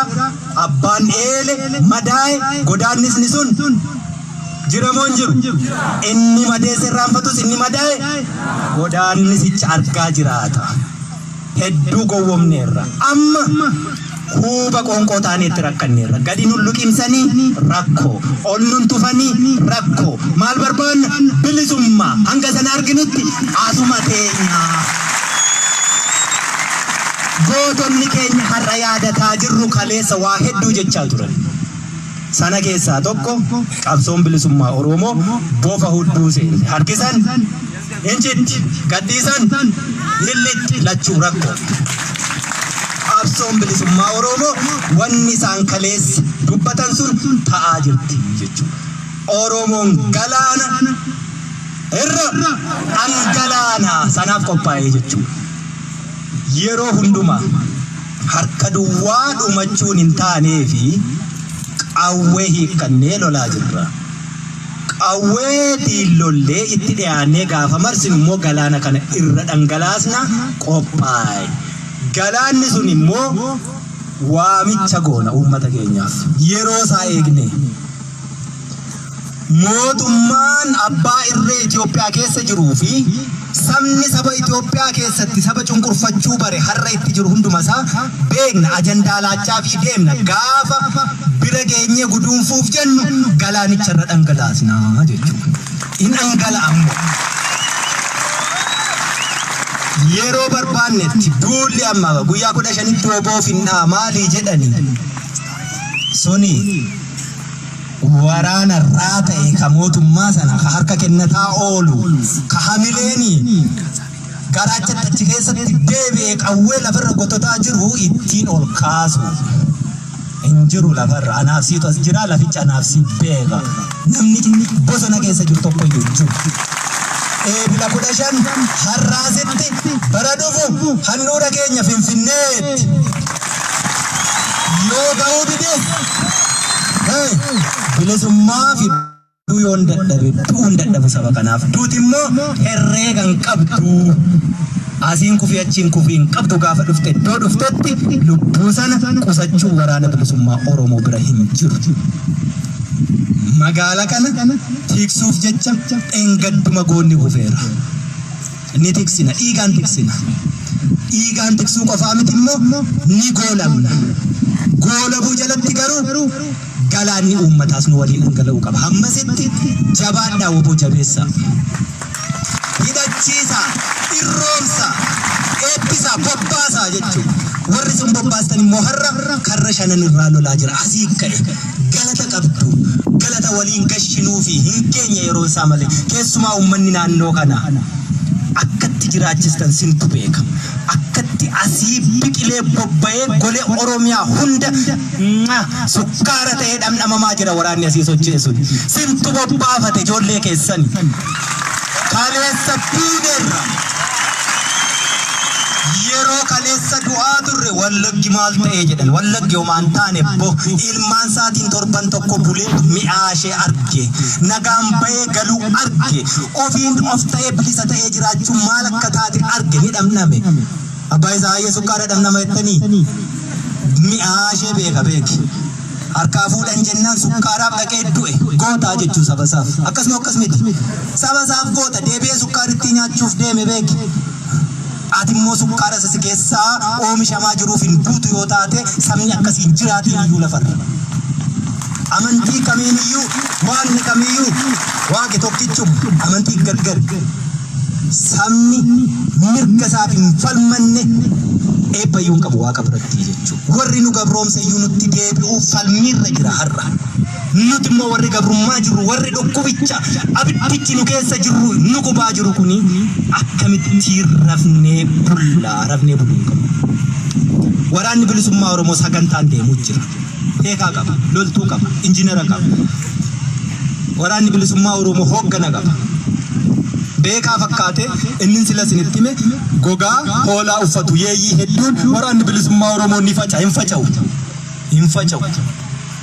abbaan eele madaa'e godaannisni sun jiramoon jiru. Inni madeesse irraanfatus inni madaa'e godaannisicha argaa jiraata. Hedduu gowwomneerra. Amma kuuba qoonqoo taaneetti rakkanneerra. Gadi nun luqimsanii rakkoo. Ol nun tufanii rakkoo. Maal barbaanna? Bilisummaa. Hanga sana arginutti asuma teenya. Gootonni keenya har'a yaadataa jirru kaleessa waa hedduu jechaa turan. Sana keessaa tokko qabsoon bilisummaa Oromoo bofa hudduu seene. Harkisan, injitti, gaddiisan, lillitti lachuu rakkoo. Qabsoon bilisummaa Oromoo wanni isaan kaleessa dubbatan sun ta'aa jirti jechuudha. Oromoon galaana irra dhangalaana sanaaf qophaa'ee jechuudha. Yeroo hundumaa harka duwwaa dhumachuun hin taanee fi qawwee hiikkannee lolaa jirra. Qawweetiin lollee itti dhiyaannee gaafa marsinu immoo galaana kana irra dhangalaasna qophaa'e. Galaanni sun immoo waamicha goona uummata keenyaaf. Yeroo isaa eegne. Mootummaan abbaa irree Itoophiyaa keessa jiruu fi sabni saba Itoophiyaa keessatti saba cunqurfachuu bare har'a itti jiru hundumasaa beekna ajandaa laachaa fi deemna gaafa bira geenyee guduunfuuf jennu galaanicha irra dhangalaasna jechuudha. In dhangala'ammoo yeroo barbaannetti duulli amma guyyaa 15tti oboof hin maalii jedhani suni waraana raata'e ka mootummaa sana ka harka kennataa oolu ka hamileeni garaachatti achi keessatti deebi'ee qawwee lafarra gototaa jiru ittiin ol kaasu hin jiru lafarra. Anaaf siitu as jira laficha anaaf si beeka namni bosona keessa jiru tokko iyyuu jiru. Eebila 15 har'aasitti bara dhufu handhuura keenya Finfinneetti yoo ga'uu dide bilisummaa fi duun dadhabu saba kanaaf duuti immoo herreegan qabdu asiin kufi achiin kufiin qabdu gaafa dhufte iddoo dhuftetti lubbuu sana qusachuu waraana bilisummaa Oromoo bira hin jiru. Magaala kana tiksuuf jecha engadduma goonni kufeera. Ni tiksina dhiigaan tiksina. Dhiigaan tiksuu qofaa miti immoo ni goolamna. Goolabuu jalatti garuu galaanni uummataas nu waliin dhangala'uu qaba. Hammasitti jabaadhaa obbo jabeessa. Hidhachiisa, irroomsa, eebbisa, bobbaasaa jechuudha. Warri sun bobbaastan immoo har'a karra shanan irraa lolaa jira. Asii ka'e galata qabdu. Galata waliin gashinuu fi hin keenya yeroo isaa malee. Keessumaa uummanni naannoo kana akkatti jiraachistan sintu beeka. Akkatti asii biqilee bobba'ee golee Oromiyaa hunda sukkaara ta'ee dhamdhamamaa jira waraanni asii socheessu. Sintu bobbaafate ijoollee keessan. Kaleessa duuneerra. Yeroo kaleessa du'aa turre wallaggi maal ta'ee jedhan. Wallaggi homaan taane ilmaan isaatiin torban tokko bulee mi'aashee arge. Nagaan bahee galuu arge. Ofiin of ta'ee bilisa ta'ee jiraachuun maal akka taate arge ni dhamdhame. Abbaa isaa hayyee sukkaara dhamdhama jettanii mi'aashee beeka beeki. Harkaa fuudhan jennaan sukkaaraaf dhaqee du'e gootaa jechuu saba isaaf. Akkasumatti saba isaaf goota deebi'ee sukkaaritti nyaachuuf deeme beeki. Ati immoo sukkaara isa keessaa oomishamaa jiruuf hin buutu yoo taate sabni akkasiin jiraatiin iyyuu lafarra. Amantii kamiiniyyuu waaqni kamiiyyuu waaqi tokkichuma amantii gargar. Sabni mirga isaaf hin falmanne eebbayyuun qabu waaqa biratti jechuudha. Warri nu gabroomsa iyyuu nutti deebi'uuf falmiirra jira har'a. Nuti immoo warri gabrummaa jirru warri dhukkubicha abiddichi nu keessa jirru nu gubaa jiru kuni akkamitti rafnee buluu qabu. Waraanni bilisummaa Oromoo sagantaan deemuu jira. Beekaa qaba, loltuu qaba, injiinera qaba. Waraanni bilisummaa Oromoo hooggana qaba. Beekaa fakkaate inni sila sinitti hime gogaa hoolaa uffatu yeeyyii hedduun waraanni bilisummaa Oromoo ni faca'u hin faca'u.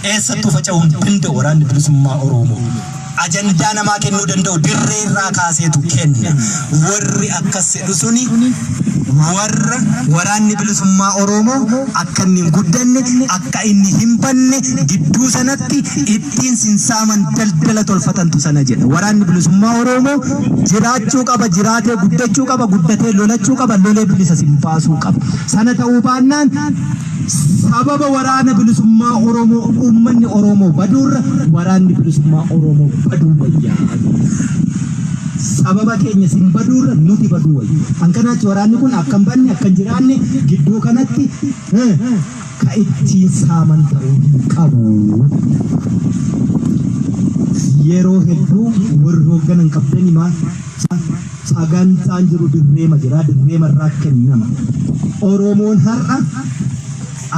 eessattuu faca'uun danda'u waraanni bilisummaa Oromoo. Ajandaa namaa kennuu danda'u dirree irraa kaaseetu kenna. Warri akkas jedhu suni warra waraanni bilisummaa Oromoo akka inni hin guddanne akka inni hin banne gidduu sanatti ittiin sinsaaman daldala tolfatantu sana jedha. Waraanni bilisummaa Oromoo jiraachuu qaba, jiraatee guddachuu qaba, guddatee lolachuu qaba, lolee bilisa simbaasuu qaba. Sana ta'uu baannaan sababa waraana bilisummaa Oromoo uummanni Oromoo baduurra waraanni bilisummaa Oromoo baduu wayyaa. Sababa keenya sin baduurra nuti baduu wayyaa. Hanqanaachi waraanni kun akkam banne akkam jiraanne gidduu kanatti ka ittiin saaman ta'uu hin qabu. Yeroo hedduu warri hoogganan qabdanii maal sagantaan jiru dirreema jira, dirreema irraa kennama. Oromoon har'a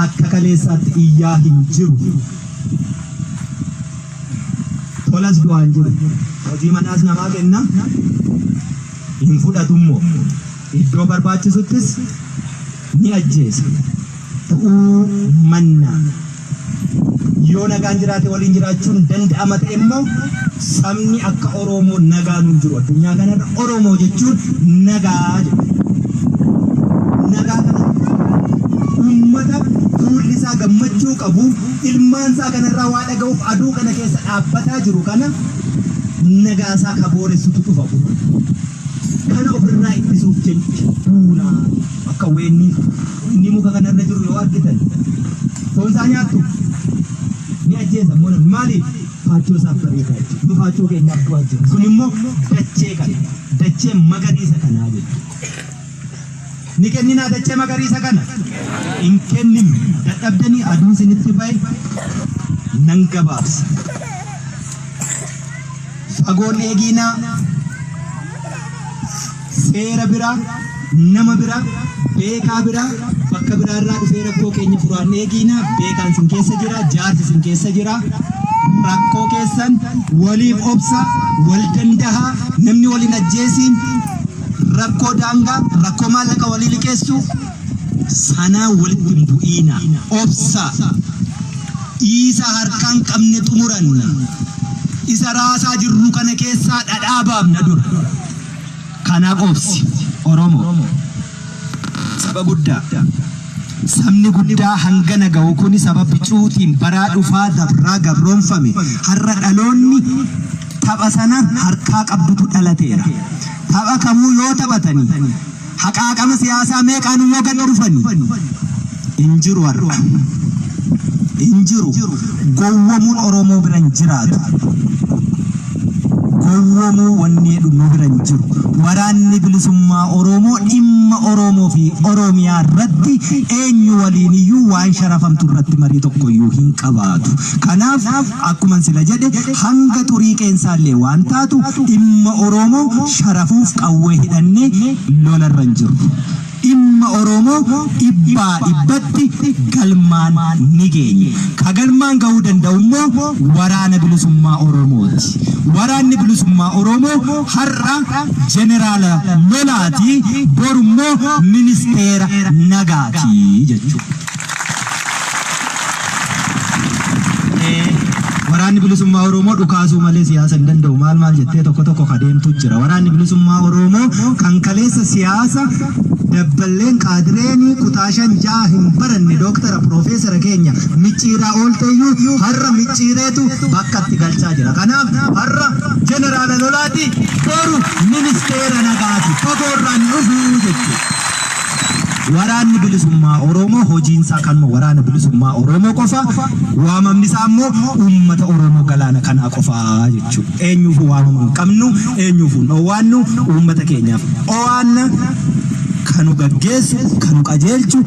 akka kaleessaatti iyyaa hin jiru. Tolas du'aan jiru. Hojii manaas namaa kenna. Hin fudhatummoo iddoo barbaachisuttis ni ajjeesa. Ta'uu manna. Yoo nagaan jiraate waliin jiraachuun danda'ama ta'e immoo sabni akka Oromoo nagaan hin jiru. Addunyaa kanarra Oromoo jechuun nagaa jedhu. Nagaa kana uummata fuulli isaa gammachuu qabu ilmaan isaa kanarraa waa dhaga'uuf aduu kana keessa dhaabbataa jiru kana nagaa isaa kabooressutu dhufa. Kana ofirraa ittisuuf jecha duunaa akka weenni muka kanarra jiru yoo argitan foon isaa nyaattu ni ajjeesa. Maaliif? Faachoo isaaf bareedaa jechuudha. Nu faachoo keenyaaf du'aa jiru. Kun immoo dachee kana, dachee magariisa kanaa jechuudha. Ni kennina dachee magariisa kana. In kennin dadhabdanii aduun sinitti bahe nan gabaabsa. Fagoon eeginaa seera biraa, nama biraa, beekaa biraa, bakka biraa irraa dhufee rakkoo keenya furaan eeginaa. Beekaan sin keessa jira, jaarsi sin keessa jira. Rakkoo keessan waliif obsa, wal dandahaa, namni waliin ajjeesiin. Rakkoo daangaa, rakkoo maallaqa walii liqeessu sanaa walitti hin bu'iina. Obsa isa harkaan qabne xumuranna. Isa raasaa jirru kana keessaa dhadhaabaafna dura. Kanaaf obsi Oromoo saba guddaa. Sabni guddaa hangana ga'u kuni saba bicuutiin baraa dhufaa dabraa gabroonfame. Har'a dhaloonni tapha sana harkaa qabdutu dhalateera. Tapha kamuu yoo taphatanii haqaaqama siyaasaa meeqaan yoo gad dhufanii injiru har'a. Injiru gowwamuun Oromoo biran jiraatu. Gowwamuu wanni dhumuu biran jiru. Waraanni bilisummaa Oromoo dhimma Oromoo fi Oromiyaa irratti eenyu waliin iyyuu waan sharafamtu irratti marii tokko iyyuu hin qabaatu. Kanaaf akkuma sila jedhe hanga xurii qeensaallee waan taatu dhimma Oromoo sharafuuf qawwee hidhannee lolarra hin jiru. Dhimma Oromoo dhibbaa dhibbatti galmaan ni geenye. Ka galmaan ga'uu danda'u immoo waraana bilisummaa Oromooti. Waraanni bilisummaa Oromoo har'a jeneraala lolaati, boru immoo ministeera nagaati jechuudha. Waraanni bilisummaa Oromoo dhukaasuu malee siyaasa hin danda'u. Maal jettee tokko tokko kadeemtu jira. Waraanni bilisummaa Oromoo kan kaleessa siyaasa dabballeen qaadireenii kutaashan ja'a hin baranne dooktara piroofeesara keenya micciiraa oolteeyyuu har'a micciireetu bakkatti galchaa jira. Kanaaf har'a jeneraala lolaati, boru ministeera nagaati. Fagoorraan dhufuu jechuudha. Waraanni bilisummaa Oromoo hojiinsaa kanuma waraana bilisummaa Oromoo qofa. Waamamni isaa immoo uummata Oromoo galaana kanaa qofaa jechuudha. Eenyuuf waamamuu hin qabnu, eenyuuf hin dhoowwaannu, uummata keenyaaf dhoowwaanna. Kanu gaggeessu, kanu qajeelchu,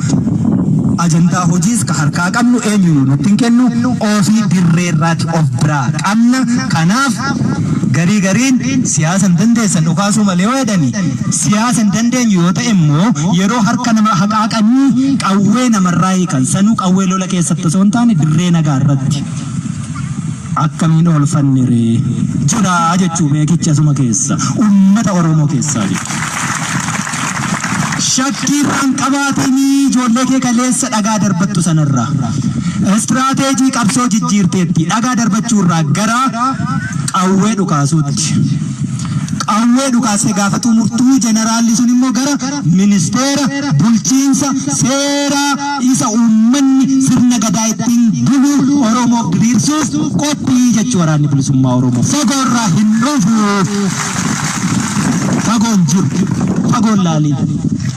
ajandaa hojiis ka harkaa qabnu eenyu nutti hin kennu. Ofii dirreerraatti of biraa qabna. Kanaaf gariin siyaasa hin dandeessan dhukaasuu malee yoo jedhani siyaasa hin dandeenyu yoo ta'e immoo yeroo harka nama haqaaqanii qawwee namarraa hiikan sanuu qawwee lola keessatti osoo hin taane dirree nagaa irratti akkamiin oolfanne ree jira jechuu beekichi asuma keessa uummata Oromoo keessaa jechuudha. Shakkii irraan qabaatanii ijoollee kee kaleessa dhagaa darbattu sanarraa Istiraatejii qabsoo jijjiirteetti dhagaa darbachuurraa gara qawwee dhukaasuutti. Qawwee dhukaasee gaafatu murtuu jeneraalli sun immoo gara ministeera bulchiinsa seeraa isa uummanni sirna gadaa ittiin bulu Oromoof diriirsuuf qophii jechuu waraanni bilisummaa Oromoo. Fagoorraa hin dhufu. Fagoon jiru. Fagoon laaliin.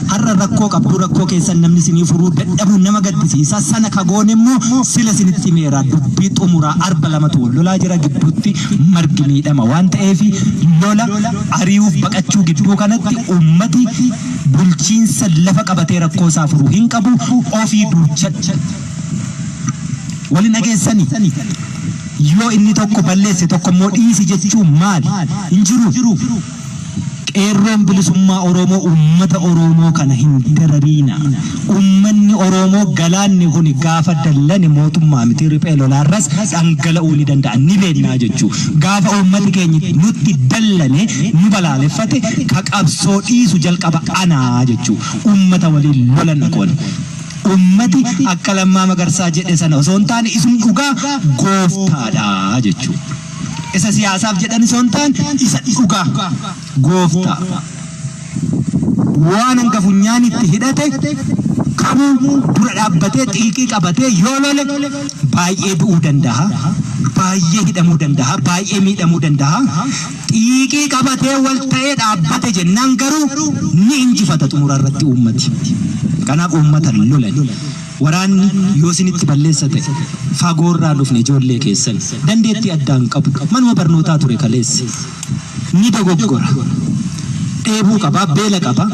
Har'a rakkoo qabdu rakkoo keessan namni sinii furuu dadhabuun nama gaddisiisa. Sana kagoon immoo sila sinitti meeraa dubbii xumuraa arba lamatu lolaa jira gidduutti margi miidhama waan ta'eef lola ari'uuf baqachuu gidduu kanatti ummati bulchiinsa lafa qabatee rakkoo isaa furuu hin qabu ofii duuchacha. Waliin dhageessanii yoo inni tokko balleesse tokko immoo dhiisi jechuun maali? Hin jiru. Qeerroon bilisummaa Oromoo ummata Oromoo kana hin darariina. Ummanni Oromoo galaanni kun gaafa dallane mootummaa miti riphee lolaarras dhangala'uu ni danda'a ni beeknaa jechuu. Gaafa ummati keenya nutti dallane nu balaaleffate ka qabsoo dhiisu jalqaba anaa jechuu. Ummata waliin lolan dhaqoon. Ummati akka Lammaa Magarsaa jedhe sana osoo hin taane isin dhugaa gooftaadha jechuu. Isa siyaasaaf jedhan osoo hin taane isa dhugaa gooftaa. Waan hanga funyaanitti hidhate kamuu dura dhaabbatee xiiqii qabatee yoo lole baay'ee du'uu danda'a. Baay'ee hidhamuu danda'a. Baay'ee miidhamuu danda'a. Xiiqii qabatee wal ta'ee dhaabbate jennaan garuu ni injifata xumura irratti uummati. Kanaaf uummata lolan. Waraanni yoo isinitti balleessa ta'e fagoorraa dhufne ijoollee keessan dandeettii addaan qabu manuma barnootaa ture kaleessi ni dogoggora. Dheebuu qaba, beela qaba,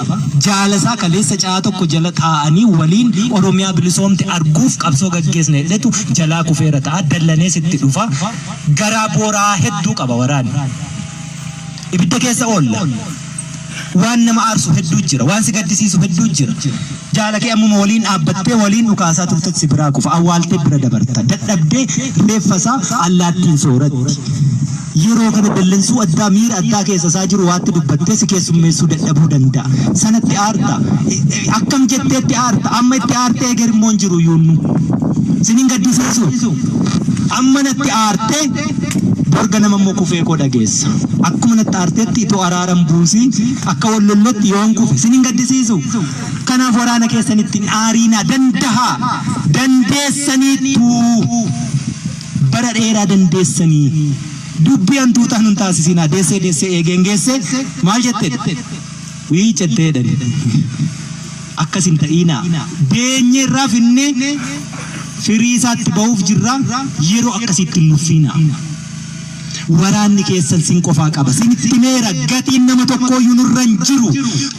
jaalasaa kaleessa caa tokko jala taa'anii waliin Oromiyaa bilisoomte arguuf qabsoo gaggeessne jedhetu jalaa kufeera ta'a dallanee sitti dhufa garaa booraa hedduu qaba waraanni. Ibidda keessa oolla. Waan nama aarsu hedduu jira, waan si gaddisiisu hedduu jira. Jaalakee ammuma waliin dhaabbattee waliin dhukaasaa turtetti si biraa kufa awwaaltee bira dabarta. Dadhabdee reeffasaa allaattiin sooratti. Yeroo kana dallansuu addaa miira addaa keessa isaa jiru waatti dubbattee si keessummeessuu dadhabuu danda'a. Sanatti aarta. Akkam jetteetti aarta. Amma itti aartee egerimmoon jiru yuunnu. Sinin gaddisiisu. Amma natti aartee borga nama immoo kufee koo dhageessa. Akkuma natti aarteetti itoo araaran buusii akka wallollotti yoon kufe sinin gaddisiisu. Kanaaf waraana keessanitti aariinaa danda'a. Dandeessaniitu. Bara dheeraa dandeessanii. Dubbii hantuutaa nun taasisinaa deessee eegeen geesse maal jette? Wii jetteedhani. Akkasin ta'iinaa. Beenye irraa finne firii isaatti ba'uuf jirra yeroo akkasitti nuffiinaa. Waraanni keessan sin qofaa qaba. Sinitti meera gatiin nama tokkooyyuu nurra hin jiru.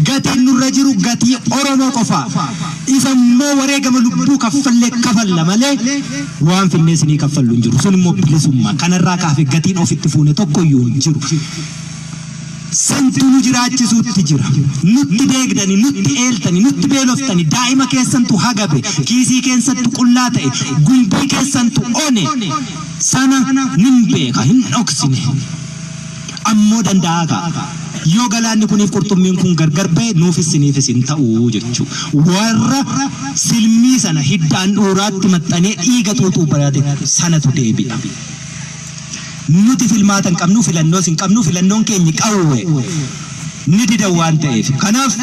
Gatiin nurra jiru gatii Oromoo qofaa. Isa immoo wareegama lubbuu kaffallee kafalla malee waan finnee sinii kaffallu hin jiru. Sun immoo bilisummaa. Kanarraa kaafee gatiin ofitti fuune tokkooyyuu hin jiru. Santu nu jiraachisuutti jira. Nutti deegdani, nutti eeltani, nutti beeloftani. Daa'ima keessantu hagabe, kiisii keessantu qullaa ta'e, gumbii keessantu one. Sana nin beeka hin dhoksine. Ammoo danda'a kaa. Yoo galaanni kuniif qurxummiin kun gargar ba'e nuufis siniifis hin ta'uu jechuu. Warra silmii sana hiddaan dhuuraatti maxxanee dhiiga xuuxuu barate sanatu deebi'a. Nuti filmaata hin qabnu filannoo hin qabnu filannoon keenya qawwe. Ni dida waan ta'eef. Kanaaf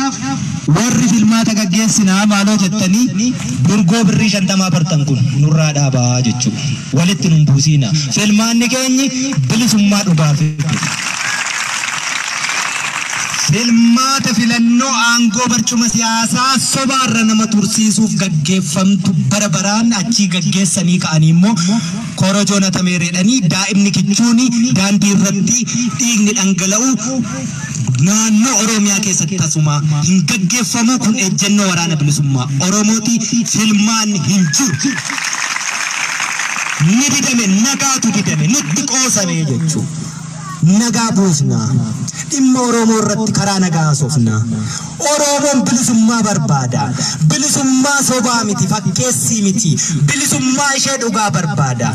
warri filmaata gaggeessinaa maaloo jettanii durgoo birrii 50 bartan kun nurraa dhaabaa jechuu. Walitti nun buusiina. Filmaanni keenyi bilisummaa dhugaaf. Filmaata filannoo aangoo barcuma siyaasaa sobaarra nama tursiisuuf gaggeeffamtu bara baraan achii gaggeessanii ka'anii immoo korojoon atameereedhanii daa'imni kichuuni daandii irratti dhiigni dhangala'u naannoo Oromiyaa keessatti tasuma hin gaggeeffamu kun ejjennoo waraana bilisummaa Oromooti. Filmaan hin jiru. Ni didame nagaatu didame nutti qoosame jechuu. Nagaa buusna. Dhimma Oromoo irratti karaa nagaa soofna. Oromoon bilisummaa barbaada. Bilisummaa sobaa miti, fakkeessii miti. Bilisummaa ishee dhugaa barbaada.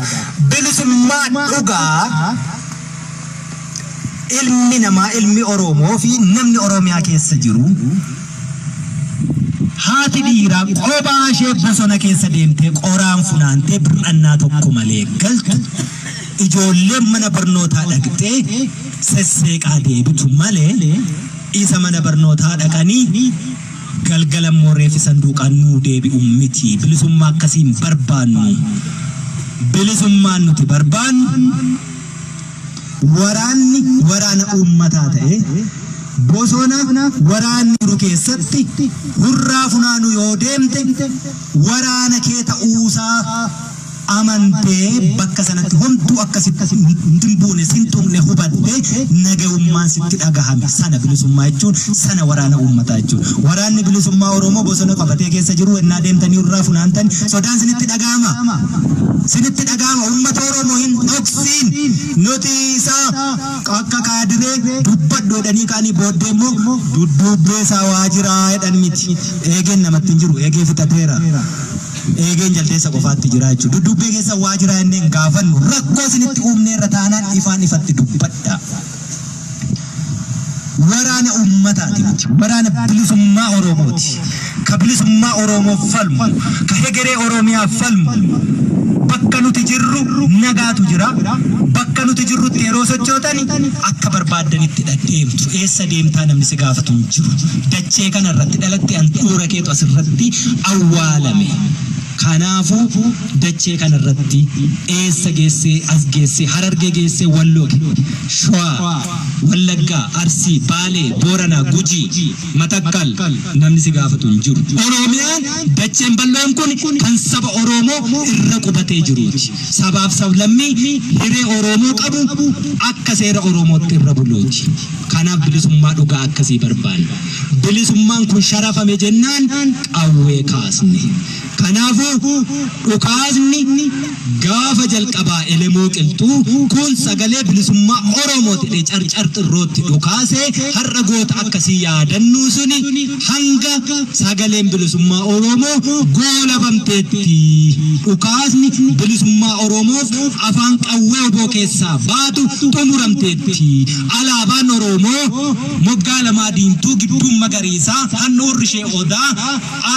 Bilisummaa dhugaa ilmi namaa ilmi Oromoo fi namni Oromiyaa keessa jiru haati dhiiraa kophaa ishee bosona keessa deemtee qoraan funaantee bir'annaa tokko malee galtu ijoolleen mana barnootaa dhaqxee sesseeqaa deebitu malee isa mana barnootaa dhaqanii galgala mooreefi sanduuqaan nuu deebi'u miti. Bilisummaa akkasiin barbaannu. Bilisummaan nuti barbaannu waraana uummataa ta'e bosona waraanni jiru keessatti hurraa funaanu yoo deemte waraana kee ta'uusaa amantee bakka sanatti homtuu akkasitti ndimbuune sintuqne hubatte nagahummaan sitti dhagahame sana bilisummaa jechuun sana waraana uummataa jechuun. Waraanni bilisummaa Oromoo bosona qabatee keessa jiru ennaa deemtanii hurraa funaantan sodaan sinitti dhagahama. Sinitti dhagahama. Uummata Oromoo hin dhoksin. Nuti isaa akka kaadiree dubbaddoodhanii kaanii booddee immoo dudduubbee isaa waajiraa jedhan miti. Eegeen namatti hin jiru. Eegee fixateera. Eegeen jaldeessa qofaatti jira jechuudha. Dudduubbee keessa waajiraa inneen gaafannu rakkoo isinitti uumnee irra taanaan ifaan ifatti dubbadha. Waraana uummataati miti. Waraana bilisummaa Oromooti. Ka bilisummaa Oromoof falmu. Ka hegeree Oromiyaaf falmu. Bakka nuti jirru nagaatu jira. Bakka nuti jirrutti yeroo sochootani akka barbaaddanitti deemtu. Eessa deemtaa namni si gaafatu hin jiru. Dachee kanarratti dhalatti handhuura keetu asirratti awwaalame. Kanaafu dachee kanarratti eessa geessee as geessee Harargee geessee Walloo Shawaa Wallaggaa Arsii Baalee Booranaa Gujii Matakkal namni si gaafatu hin jiru. Oromiyaan dacheen bal'oon kun kan saba Oromoo irra qubatee jiruuti. Sabaaf sablammii hiree Oromoo qabu akka seera Oromootti irra buluuti. Kanaaf bilisummaa dhugaa akkasii barbaanna. Bilisummaan kun sharafame jennaan qawwee kaasne. Kanaafu dhukaasni gaafa jalqabaa elemoo qilxuu kun sagalee bilisummaa Oromooti carcar xirrootti dhukaasee har'a goota akkasii yaadannuu suni hanga sagaleen bilisummaa Oromoo goolabamteetti. Dhukaasni bilisummaa Oromoof afaan qawwee oboo keessaa baatu xumuramteetti. Alaabaan Oromoo moggaa lamaa diimtuu gidduun magariisaa handhuurri ishee odaa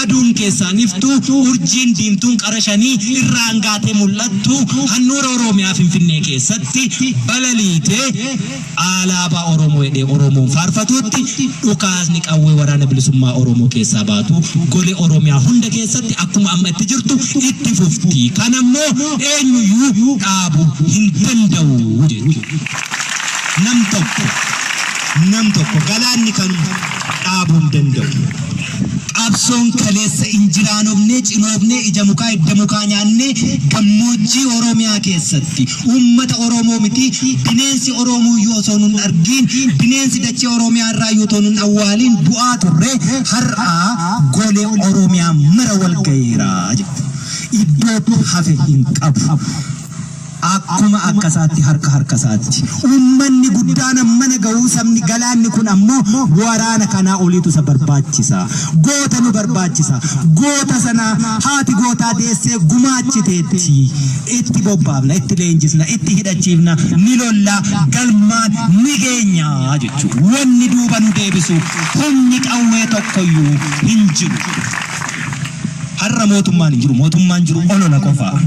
aduun keessaan iftu urjiin diimtuun qarashanii irraan gaatee mul'attu handhuura Oromiyaa Finfinnee keessatti balaliitee alaabaa Oromoo jedhee Oromoon faarfatutti dhukaasni qawwee waraana bilisummaa Oromoo keessaa baatu golee Oromiyaa hunda keessatti akkuma amma itti jirtu itti fufti. Kanammoo eenyuyyuu dhaabu hin danda'u jechuudha. Nam tokko galaanni kan dhaabuu hin danda'u. Qabsoon kaleessa injiraanofnee cinoofnee ija mukaa idda mukaa nyaannee gammoojjii Oromiyaa keessatti uummata Oromoo miti bineensi Oromoo yoo osoo nun argin bineensi dachee Oromiyaa irraa yoo osoo nun awwaaliin du'aa turre har'aa golee Oromiyaa mara wal gaheera jechuudha. Iddoo hafe hin qabu. Akkuma akkasaatti harka saatti uummanni guddaan mana ga'uu sabni galaanni kun ammoo waraana kanaa oliitu isa barbaachisa. Goota nu barbaachisa. Goota sana haati gootaa deessee gumaachiteetti itti bobbaafna itti leenjisna itti hidhachiifna ni lollaa galmaan ni geenya jechuudha. Wanni duuba nu deebisu humni qawwee tokkoyyuu hin jiru. Har'a mootummaan jiru olola qofaa.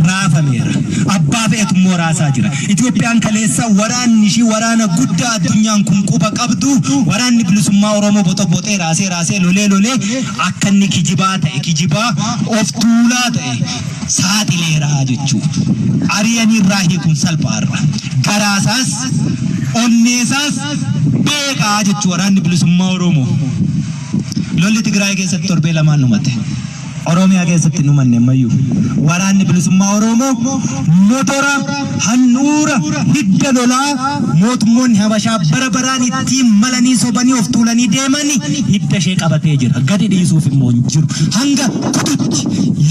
Raafameera. Abbaa fe'etu immoo raasaa jira. Itoophiyaan kaleessa waraanni ishii waraana guddaa addunyaan kun quba qabdu waraanni bilisummaa Oromoo boxee raasee lolee akka inni kijibaa of tuulaa ta'e saaxileera jechuudha. Ari'anii irraa hiikuun salphaarra. Garaasaas onneesaas beekaa jechuudha waraanni bilisummaa Oromoo. Lolli Tigraay keessatti torbee lamaan numate. Oromiyaa keessatti numanne ammayyuu waraanni bilisummaa Oromoo motora handhuura hidda lolaa mootummoonni Habashaa barabaraan ittiin malanii sobanii of tuulanii deemanii hidda ishee qabatee jira. Gadi dhiisuuf immoo hin jiru. Hanga kututti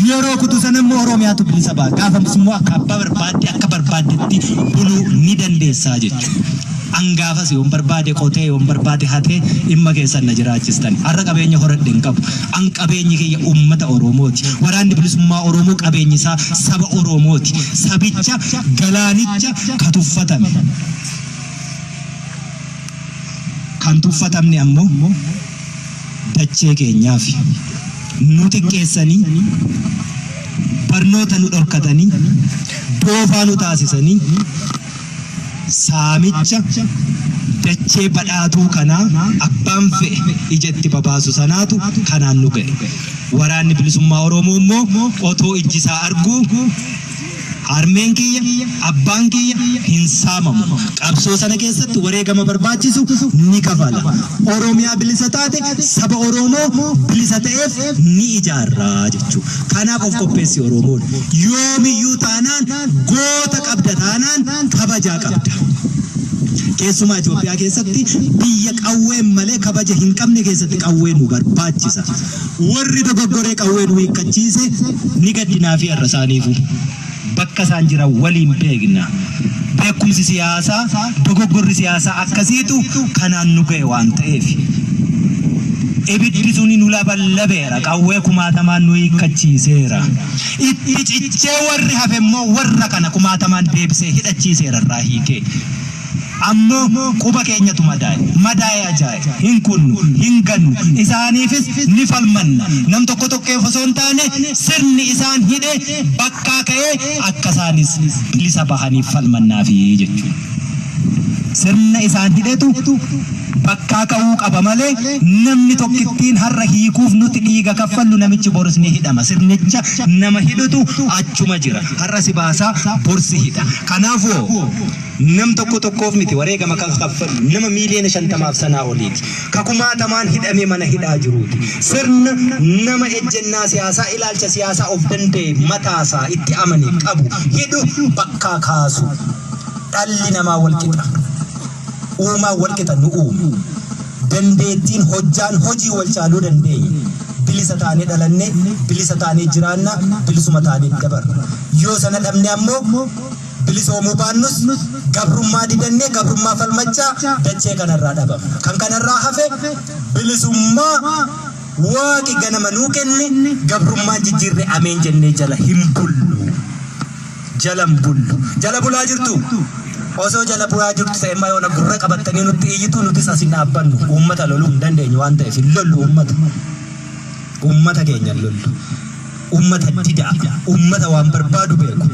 yeroo kutu sana immoo Oromiyaatu bilisa ba'a. Gaafas immoo akka barbaaddetti buluu ni dandeessaa jechuudha. Angaafas yoon barbaade qotee yoon barbaade hatee dhimma keessan na jiraachistan. Har'a qabeenya horadhe hin qabu. An qabeenyi kiyya uummata Oromooti. Waraanni bilisummaa Oromoo qabeenyi isaa saba Oromooti. Sabicha galaanicha katuffatame. Kan tuffatamne ammoo dachee keenyaaf nu xiqqeessanii barnoota nu dhorkatanii doofaa nu taasisanii saamicha dachee badhaatuu kanaa abbaan fe'e ijatti babaasu sanaatu kanaan nu ga'e. Waraanni bilisummaa Oromoo immoo otoo ijjisaa arguu harmeen kiyya abbaan kiyya hin saamamu. Qabsoo sana keessatti wareegama barbaachisu ni kafala. Oromiyaa bilisa taate saba Oromoo bilisa ta'eef ni ijaarraa jechuudha. Kanaaf of qopheessi Oromoon. Yoomiyyuu taanaan goota qabda taanaan kabajaa qabda. Keessumaa Itoophiyaa keessatti biyya qawween malee kabaja hin qabne keessatti qawween nu barbaachisa. Warri dogoggoree qawwee nu hiikkachiise ni gaddinaa fi har'a isaaniifu. Bakka isaan jiran waliin beekna. Beekumsi siyaasaa dogoggorri siyaasaa akkasiitu kanaan nu ga'e waan ta'eef. Ibiddi suni nu laballabeera qawwee kumaatamaan nu hiikkachiiseera. Itti cichee warri hafe immoo warra kana kumaatamaan deebisee hidhachiiseera irraa hiikee. Ammoo quba keenyatu madaa'e ajaa'iba hin kunnu hin gannu isaaniifis ni falmanna. Nam tokko tokkeef osoo hin taane sirni isaan hidhe bakkaa ka'ee akka isaanis bilisa bahaniif falmannaafi jechuudha. Sirna isaan hidhetu bakkaa ka'uu qaba malee namni tokkittiin har'a hiikuuf nuti dhiiga kaffallu namichi boris ni hidhama. Sirnicha nama hidhutu achuma jira. Har'a si baasaa borsi hidha. Kanaafuu nam tokkoof miti wareegama kan kaffalu nama miiliyoona 50 sanaa oliiti. Ka kumaatamaan hidhamee mana hidhaa jiruuti. Sirna nama ejjennaa siyaasaa ilaalcha siyaasaa of danda'e mataasaa itti amane qabu hidhu bakkaa kaasu. Dhalli namaa wal qixa. Uumaa wal qixa nu uume. Dandeettiin hojjaan hojii wal caaluu dandeenya. Bilisa taanee dhalanne, bilisa taanee jiraanna, bilisuma taanee dabarra. Yoo sana dhabne ammoo bilisoomuu baannus gabrummaa didannee gabrummaa falmachaa dachee kanarraa dhabama. Kan kanarraa hafe bilisummaa waaqi ganama nuu kenne gabrummaa jijjiirre ameen jennee jala hin bullu. Jalan bullu. Jala bulaa jirtu. Osoo jala bulaa jirtu ta'e immoo yoo gurra qabattanii nutti iyyitu nuti asin dhaabbannu uummata loluu hin dandeenyu waan ta'eef hin lollu uummata. Uummata keenya lollu. Uummata didaa. Uummata waan barbaadu beeku.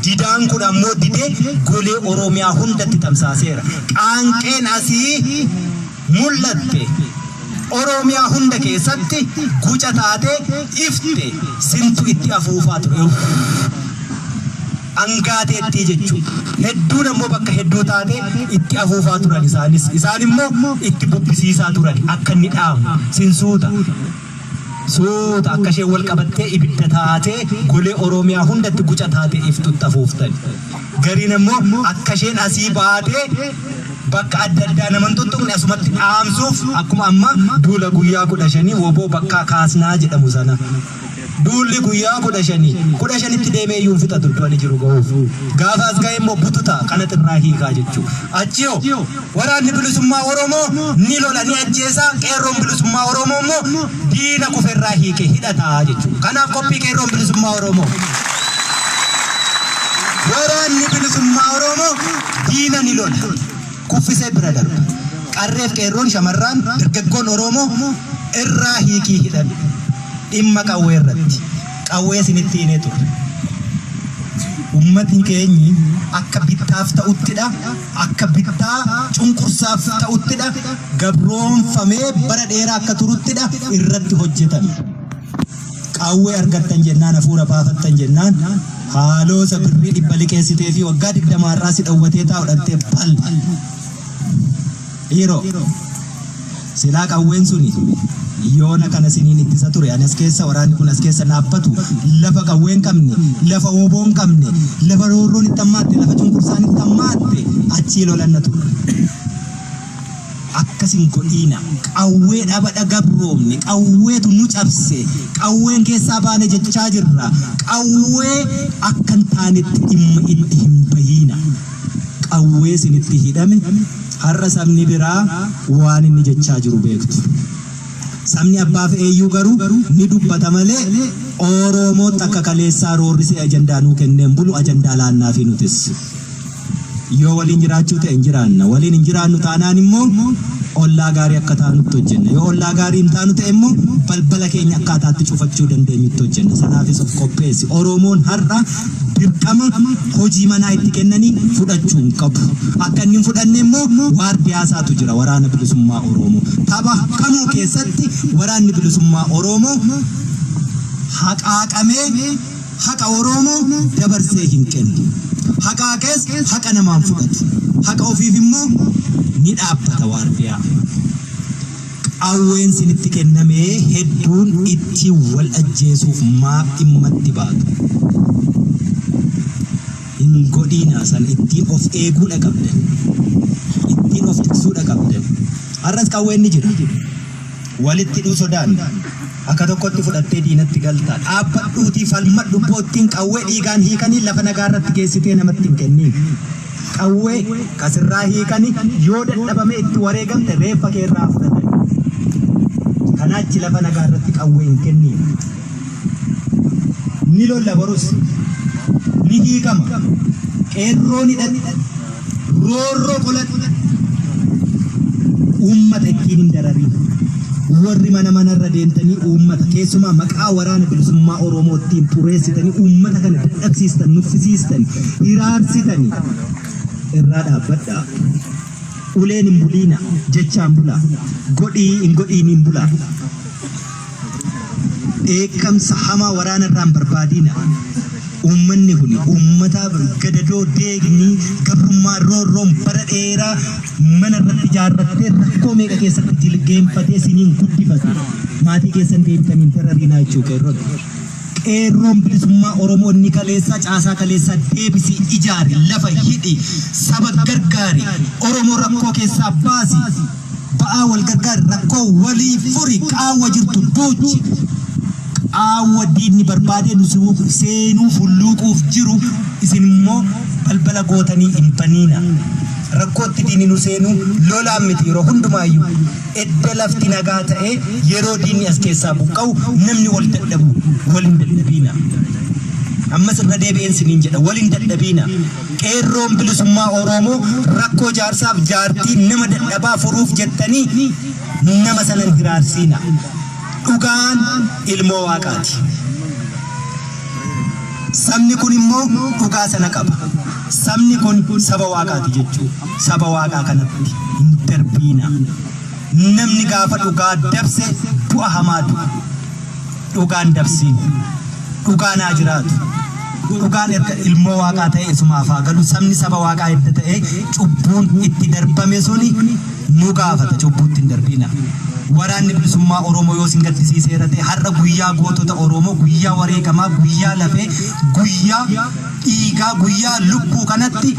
Didaan kun ammoo didee golee Oromiyaa hundatti tamsaaseera. Qaanqeen asii mul'atte. Oromiyaa hunda keessatti guca taatee ifte sintu itti afuufaa ture. Angaateetti jechuudha. Hedduun ammoo bakka hedduu taatee itti afuufaa turan isaanis. Isaan immoo itti bubbisiisaa turan akka inni dhaamu sinsuuta. Suuta akka isheen wal qabattee ibidda taatee golee Oromiyaa hundatti guca taatee iftutti afuuftan. Gariin ammoo akka isheen asii baatee bakka adda addaa naman tuttuqne asumatti dhaamsuuf akkuma amma duula guyyaa 15 woboo bakka kaasnaa jedhamu sana. Duulli guyyaa 15tti deemee iyyuu fixatu du'anii jiru ga'uuf. Gaafaas ga'ee immoo bututa kanatti irraa hiikaa jechuudha. Achiyoo waraanni bilisummaa Oromoo ni lola ni ajjeesaa qeerroon bilisummaa Oromoo immoo diina kuferraa hiikee hidhataa jechuudha. Kanaaf qophii qeerroon bilisummaa Oromoo. Waraanni bilisummaa Oromoo diina ni lola. Kuffisee bira darba. Qarreef qeerroon shamarran dargaggoon Oromoo irraa hiikii hidhan. Dhimma qawwee irratti qawwee isinitti himee ture. Uummatni keenyi akka bittaaf ta'uttidha, akka bittaa cunqursaaf ta'uttidha, gabroonfamee bara dheeraa akka turuttidha irratti hojjetame. Qawwee argattan jennaan hafuura baafattan jennaan haaloo sabirrii dhibba liqeessitee fi waggaa 20 irraa si dhawwatee taa'udhattee pal. Yeroo silaa qawween suni yoona kana siniin ittisa ture anas keessa waraanni kun as keessa naabbatu lafa qawween qabne lafa woboon qabne lafa roorroon itti hammaatte lafa cunqursaan itti hammaatte achii lolanna ture. Akkasin godhiina qawwee dhabadha gabroomne qawweetu nu cabse qawween keessaa baane jechaa jirra. Qawwee akkan taanetti dhimma itti hin bahiina. Qawwee sinitti hidhame har'a sabni biraa waan inni jechaa jiru beektu. Sabni abbaaf eeyyuu garuu ni dubbata malee Oromoo takka kaleessaa roorrisee ajandaa nuu kenneen bulu ajandaa laannaa fi nutis. yoo waliin jiraachuu ta'e injiraanna waliin injiraannu taanaan immoo ollaa gaarii akka taanutti hojjenna yoo ollaa gaarii hin taanu ta'e immoo balbala keenya akkaataatti cufachuu dandeenyutti hojjenna sanaafis of qopheessi Oromoon har'a dirqama hojii manaa itti kennanii fudhachuu hin qabu akka inni fudhanne immoo waardiyaasaatu jira waraana bilisummaa Oromoo tapha kamuu keessatti waraanni bilisummaa Oromoo haqaaqamee haqa Oromoo dabarsee hin kennu haqaaqes haqa namaan fudhatu haqa ofiif immoo ni dhaabbata waardiyaa qawween sinitti kennamee hedduun itti wal ajjeesuuf maaf dhimmatti baatu hin godhiina san ittiin of eeguudha qabdan ittiin of tiksuudha qabdan har'as qawween ni jira walitti dhuu sodaan akka tokkotti fudhattee diinatti galtaa dhaabbadhuutii falmadhu boottiin qawwee dhiigaan hiikanii lafa nagaarratti geessitee namatti hin kenniin qawwee kasirraa hiikanii yoo dadhabame itti wareegamte reeffa keerraa fudhatan kanaachi lafa nagaarratti qawwee hin kenniin ni lolla borus ni hiikama qeerroo ni dhadhi roorroo qoladhi uummata ittiin hin darariin warri mana deemtanii uummata keessumaa maqaa waraana bilisummaa Oromootiin xureessitanii uummata kana dadhabsiistan nuffisiistan hiraarsitanii irraa dhaabbadhaa uleen hin buliina jechaan bulaa godhii hin godhiin hin bulaa eekamsa hamaa waraana irraan barbaadiina ummanni kuni ummata gadadoo deegni gabrummaa roorroon bara dheeraa mana irratti ijaarrattee rakkoo meeqa keessatti jilgeenfatee siniin guddifate maatii keessan deemtanii darariinaa jechuu qeerroon bilisummaa Oromoo inni kaleessaa caasaa kaleessaa deebisii ijaari lafa hidhi saba gargaari Oromoo rakkoo keessaa baasi ba'aa wal gargaari rakkoo walii furi qaawwa jirtu duuchi diinni barbaade nusiwuu seenuu fulluuquuf jiru isin immoo balbala gootanii hin baniina rakkootti diinni nu seenuu lolaan miti yeroo hundumaayyuu edda lafti nagaa ta'e yeroo diinni as keessaa buqqa'u namni wal dadhabu waliin dadhabiina ammas irra deebi'een siniin jedha waliin dadhabiina qeerroon bilisummaa Oromoo rakkoo jaarsaaf jaartii nama dadhabaa furuuf jettanii nama sanan hiraarsiina dhugaan ilmoo waaqaati sabni kun immoo dhugaa sana qaba sabni kun saba waaqaati jechuu saba waaqaa kanatti hin darbiina namni gaafa dhugaa dabse du'a hamaa du'a dhugaan dabsiin dhugaan haa jiraatu dhugaan erga ilmoo waaqaa ta'e isumaaf haa galu sabni saba waaqaa edda ta'e cubbuun itti darbame suni nu gaafata cubbuutti hin darbiina waraanni bilisummaa Oromoo yoo sin gaddisiiseera ta'e har'a guyyaa gootota Oromoo guyyaa wareegamaa guyyaa lafee guyyaa dhiigaa guyyaa lubbuu kanatti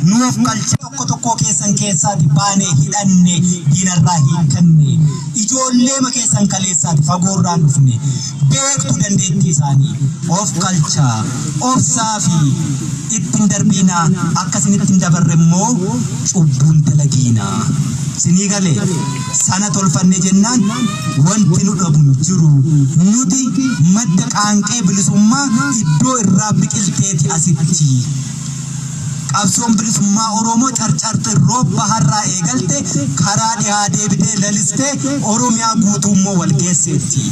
nuuf qalcha tokko keessan keessaati baanee hidhanne diinarraa hiikanne ijoollee ma keessan kaleessaati fagoorraan dhufne beektu dandeettii isaanii of qalchaa obsaa fi ittiin darbiinaa akkasinitti hin dabarre immoo cubbuun dalagiinaa sinii galee sana tolfanne jennaan wanti nu dhabu jiru nuti madda qaanqee bilisummaa iddoo irraa biqilteeti asitti qabsoon bilisummaa Oromoo carcarti roobba harraa eegalte karaa dhiyaa deebitee lalistee Oromiyaa guutuu immoo wal geesseetti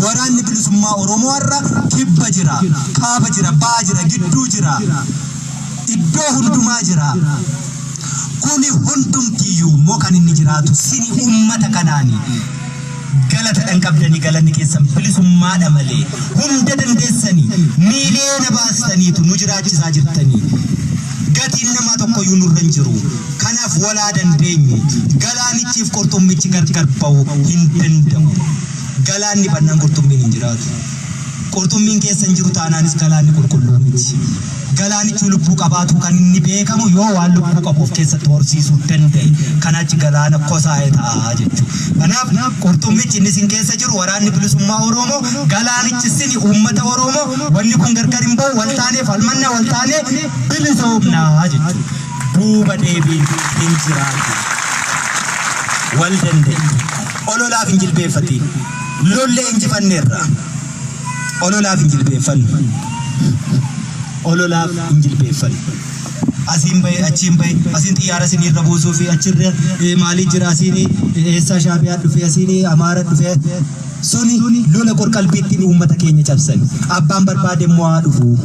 waraanni bilisummaa Oromoo har'a kibba jira kaaba jira baa jira gidduu jira iddoo hundumaa jira kuni hundumtiyyuu immoo kan inni jiraatu sini ummata kanaani galata dhan qabdanii galanni keessan bilisummaadha malee hunda dandeessanii miiliyoona baastaniitu nu jiraachisaa jirtanii gatiin namaa tokkoyyuu nurra hin jiru kanaaf walaa dandeenyu galaanichiif qurxummichi gargar ba'uu hin danda'u galaanni bannaan qurxummiin hin jiraatu qurxummiin keessan jiru taanaanis galaanni qulqulluu miti galaanichi lubbuu qabaatu kan inni beekamu yoo waan lubbuu qabuuf keessatti horsiisuu danda'e kanaachi galaana kosaa'ee ta'a jechuudha kanaaf qurxummichi inni sin keessa jiru waraanni bilisummaa Oromoo galaanichi sini uummata Oromoo wanni kun gargar hin ba'u wal taanee falmanna wal taanee bilisoomnaa jechuudha duuba deebiin hin jiraatu wal danda'e ololaaf hin jilbeeffatiin lollee injifanneerra ololaaf hin jilbeeffannu ololaaf hin jilbeeffannu Asin bay achin bay asin tiyara sini rabusu fi achirre mali jira sini esa shabiya dufe sini amara dufe suni lola kor kalbitti ummata keenya cabsan abban barbade mo dufu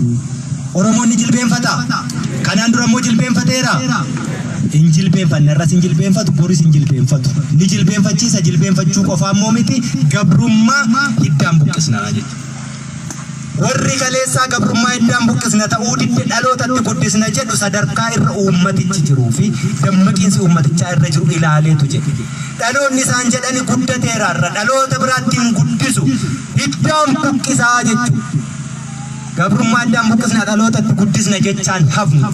Oromo ni jilbeen fata kanan dura mo jilbeen fatera injilbeen fanna ras injilbeen fatu boris injilbeen fatu ni jilbeen facisa jilbeen fachu qofa momiti gabrumma hiddam buqisna jechu warri kaleessa gabrummaa hiddam buqisna ta'uu didde dhalootatti guddisna jedhu sadarkaa irra ummatichi jiruu fi dammaqiinsi ummaticha irra jiru ilaaleetu jedhe dhaloonni isaan jedhani guddateerarra dhaloota biraattiin guddisu hiddam buqisaa jechu gabrummaa hiddam buqisna dhalootatti guddisna jechaan hafnu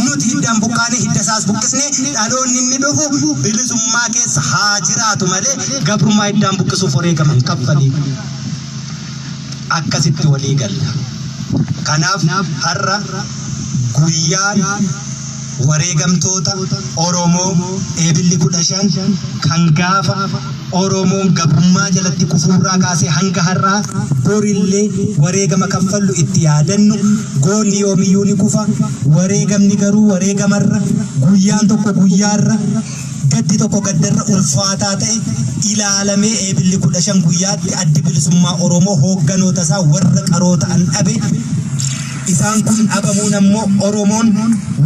nuti hiddam buqqaane hiddasaas buqqisne dhaloonni inni dhufu bilisummaa keessa haa jiraatu malee gabrummaa hiddam buqqisuuf wareegaman kaffalii akkasitti walii galla kanaaf har'a guyyaan wareegamtoota Oromoo eebilli 15 kan gaafa Oromoon gabrummaa jalatti kufuurraa kaasee hanga har'aa borillee wareegama kaffallu itti yaadannu goonni yoomiyyuu ni kufa wareegamni garuu wareegamarra guyyaan tokko guyyaarra gaddi tokko gaddarra ulfaataa ta'e ilaalamee eebilli 15 guyyaatti addi bilisummaa Oromoo hoogganoota isaa warra qaroo ta'an dhabe isaan kun dhabamuun ammoo Oromoon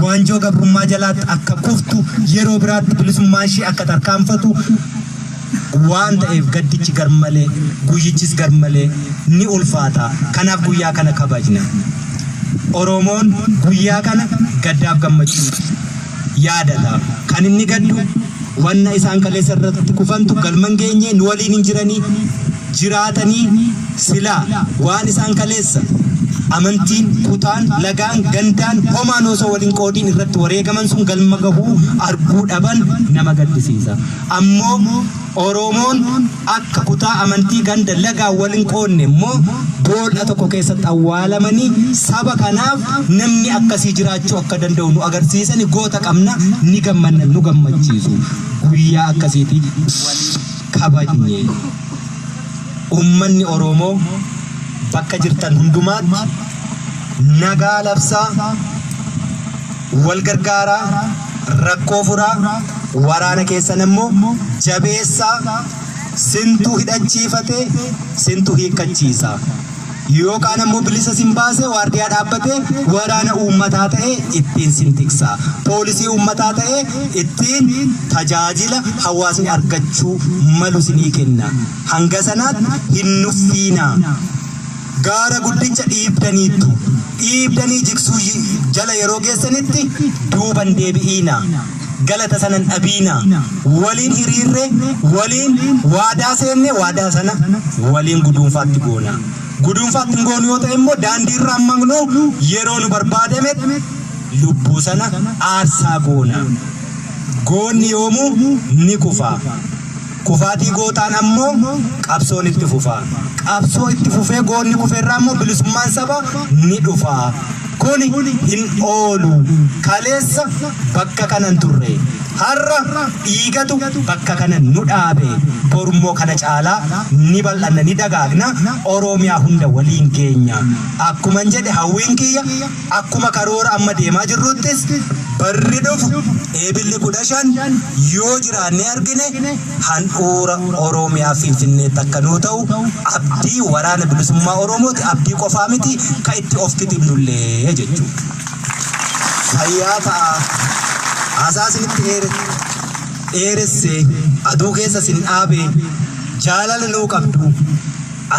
waanjoo gabrummaa jalaatti akka kuftu yeroo biraatti bilisummaa ishee akka tarkaanfatu waan ta'eef gaddichi garmalee guyyichis garmalee ni ulfaata kanaaf guyyaa kana kabajna Oromoon guyyaa kana gaddaaf gammachuu yaadata kan inni gaddu wanna isaan kaleessa irratti kufantu galman geenye nu waliin injiranii jiraatanii sila waan isaan kaleessa amantiin kutaan lagaan gandaan homaan osoo waliin qoodiin irratti wareegaman sun galma gahuu arguu dhaban nama gaddisiisa ammoo Oromoon akka kutaa amantii ganda lagaa waliin qoodne immoo boolla tokko keessatti awwaalamanii saba kanaaf namni akkasii jiraachuu akka danda'u nu agarsiisani goota qabna ni gammanna nu gammachiisu guyyaa akkasiiti kabajne ummanni Oromoo bakka jirtan hundumaatti nagaa labsaa wal gargaaraa rakkoo furaa waraana keessan immoo jabeessaa sintu hidhachiifate sintu hiikkachiisa yookaan ammoo bilisa sin baase waardiyaa dhaabbate waraana uummataa ta'e ittiin sin tiksa poolisii uummataa ta'e ittiin tajaajila hawaasni argachuu malu sinii kenna hanga sanaatti hin nuffiina gaara guddicha dhiibdanii jigsuu jala yeroo geessanitti duuban deebi'iina galata sanan dhabiina waliin hiriirre waliin waadaa seenne waadaa sana waliin guduunfaatti goona guduunfaatti goonu yoo ta'e immoo daandii irraa maqnu yeroo nu barbaadame lubbuu sana aarsaa goona goonni yoomuu ni kufa kufaatii gootaan ammoo qabsoon itti fufa qabsoo itti fufee goonni kufeerraa ammoo bilisummaan saba ni dhufa kuni hin oolu kaleessa bakka kanan turre har'a dhiigatu bakka kanan nu dhaabe borummoo kana caalaa ni bal'anna ni dagaagna Oromiyaa hunda waliin keenya akkuma jedhe hawwiin kiyya akkuma karoora amma deemaa jirruttis barri dhufu eebilli 15 yoo jiraanne argine handhuura Oromiyaa Finfinnee takka nuu ta'u abdii waraana bilisummaa Oromooti abdii qofaa miti ka itti of kitibnullee jechuudha. Fayyaa ta'a asaasinitti dheeresse aduu keessa sin dhaabe jaalala nuu qabdu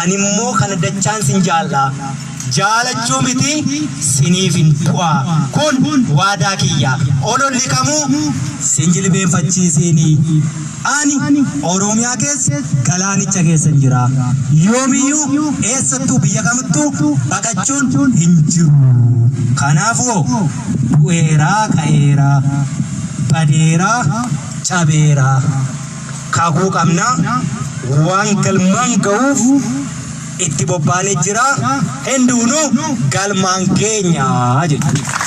ani immoo kana dachaan sin jaallaa jaalachuu miti siniif hin du'a kun waadaa kiyya ololli kamuu sin jilbeenfachiisini ani Oromiyaa keessa galaanicha keessa jira yoomiyyuu eessattuu biyya kamittuu baqachuun hin jiru kanaafuu bu'eeraa ka'eeraa badeeraa cabeeraa kakuu qabna waan galmaan ga'uuf itti bobbaanee jira henduunu galmaan keenya jechuudha.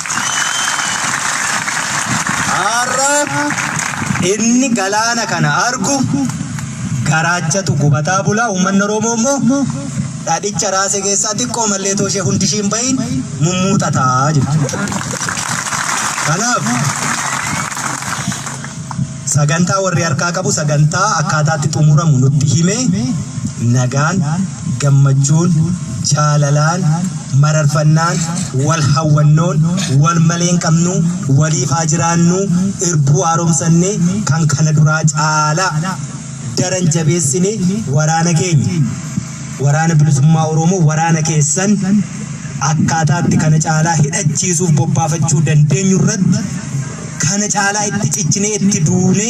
Har'a inni galaana kana argu garaachatu gubataa bulaa uummanni Oromoo immoo dhadhicha raasee keessaa xiqqoo mallee tooshee hundi ishiin bahin mummuuxataa jechuudha. Kanaaf sagantaa warri harkaa qabu sagantaa akkaataatti xumuramu nutti hime nagaan gammachuun jaalalaan mararfannaan wal hawwannoon wal maleen qabnu waliif haa jiraannu irbuu haaromsannee kan kana duraa caalaa daran jabeessine waraana keenya waraana bilisummaa Oromoo waraana keessan akkaataatti kana caalaa hidhachiisuuf bobbaafachuu dandeenyu irratti kana caalaa itti ciccinee itti duune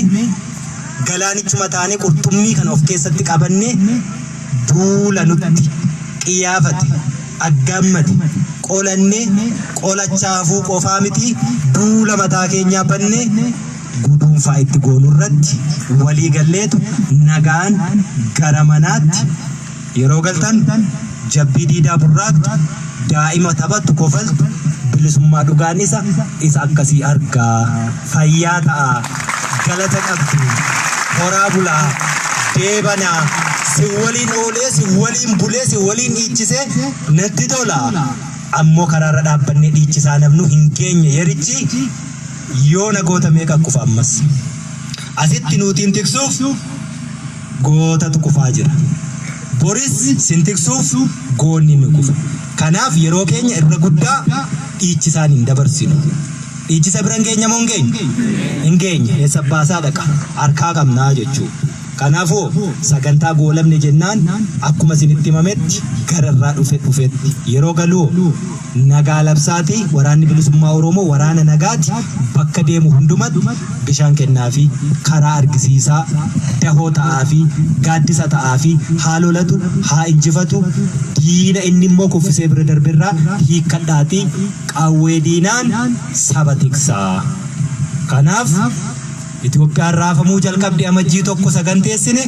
galaanichuma taane qurxummii kan of keessatti qabanne duula nutti qiyyaafate aggammate qolanne qolachaafuu qofaa miti duula mataa keenyaa banne guduunfaa itti goonu irratti walii galleetu nagaan gara manaatti yeroo galtan jabbii diidaa burraaqtu daa'ima taphattu kofaltu bilisummaa dhugaan isa akkasii argaa fayyaa ta'a galata qabdu horaa bulaa deebanaa si waliin oolee si waliin bulee si waliin dhiichisee natti tola ammoo karaarra dhaabbannee dhiichisaa namnu hin keenye yerichi yoo nagoota meeqa kufa ammas asitti nuutiin tiksuuf gootatu kufaa jira boris sin tiksuuf goonni ni kufa kanaaf yeroo keenya irra guddaa dhiichisaan hin dabarsinu dhiichisa biran keenya moo hin geenye eessa baasaa dhaqa harkaa qabnaa jechuudha kanaafuu sagantaa goolamne jennaan akkuma isinitti himametti gararraa dhufetti yeroo galuu nagaa labsaati waraanni bilisummaa Oromoo waraana nagaati bakka deemu hundumatti bishaan kennaafi karaa argisiisaa dahoo ta'aafi gaaddisa ta'aafi haalolatu haa injifatu diina inni immoo kuffisee bira darbirraa hiikkadhaati qawwee diinaan saba tiksaa kanaaf Itoophiyaan raafamuu jalqabdi amajjii tokko saganteessine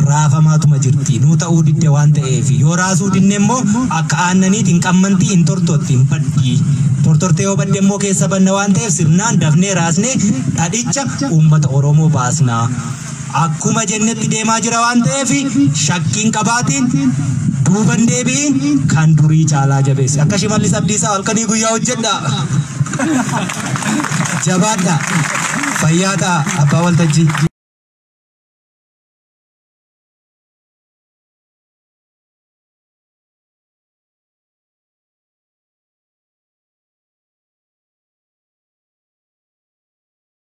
raafamaatuma jirti nuu ta'uu didde waan ta'eef yoo raasuu dinne immoo akka aannaniit hin qammantii hin tortotti hin baddi tortortee yoo badde immoo keessa banna waan ta'eef sirnaan dafnee raasnee dhadhicha uummata Oromoo baasnaa akkuma jennetti deemaa jira waan ta'eef shakkiin qabaatiin duuban deebiin kan durii caalaa jabeesse akka Shimallis Abdiisaa halkanii guyyaa hojjedha jabaadha fayyaadha abbaa waltajjii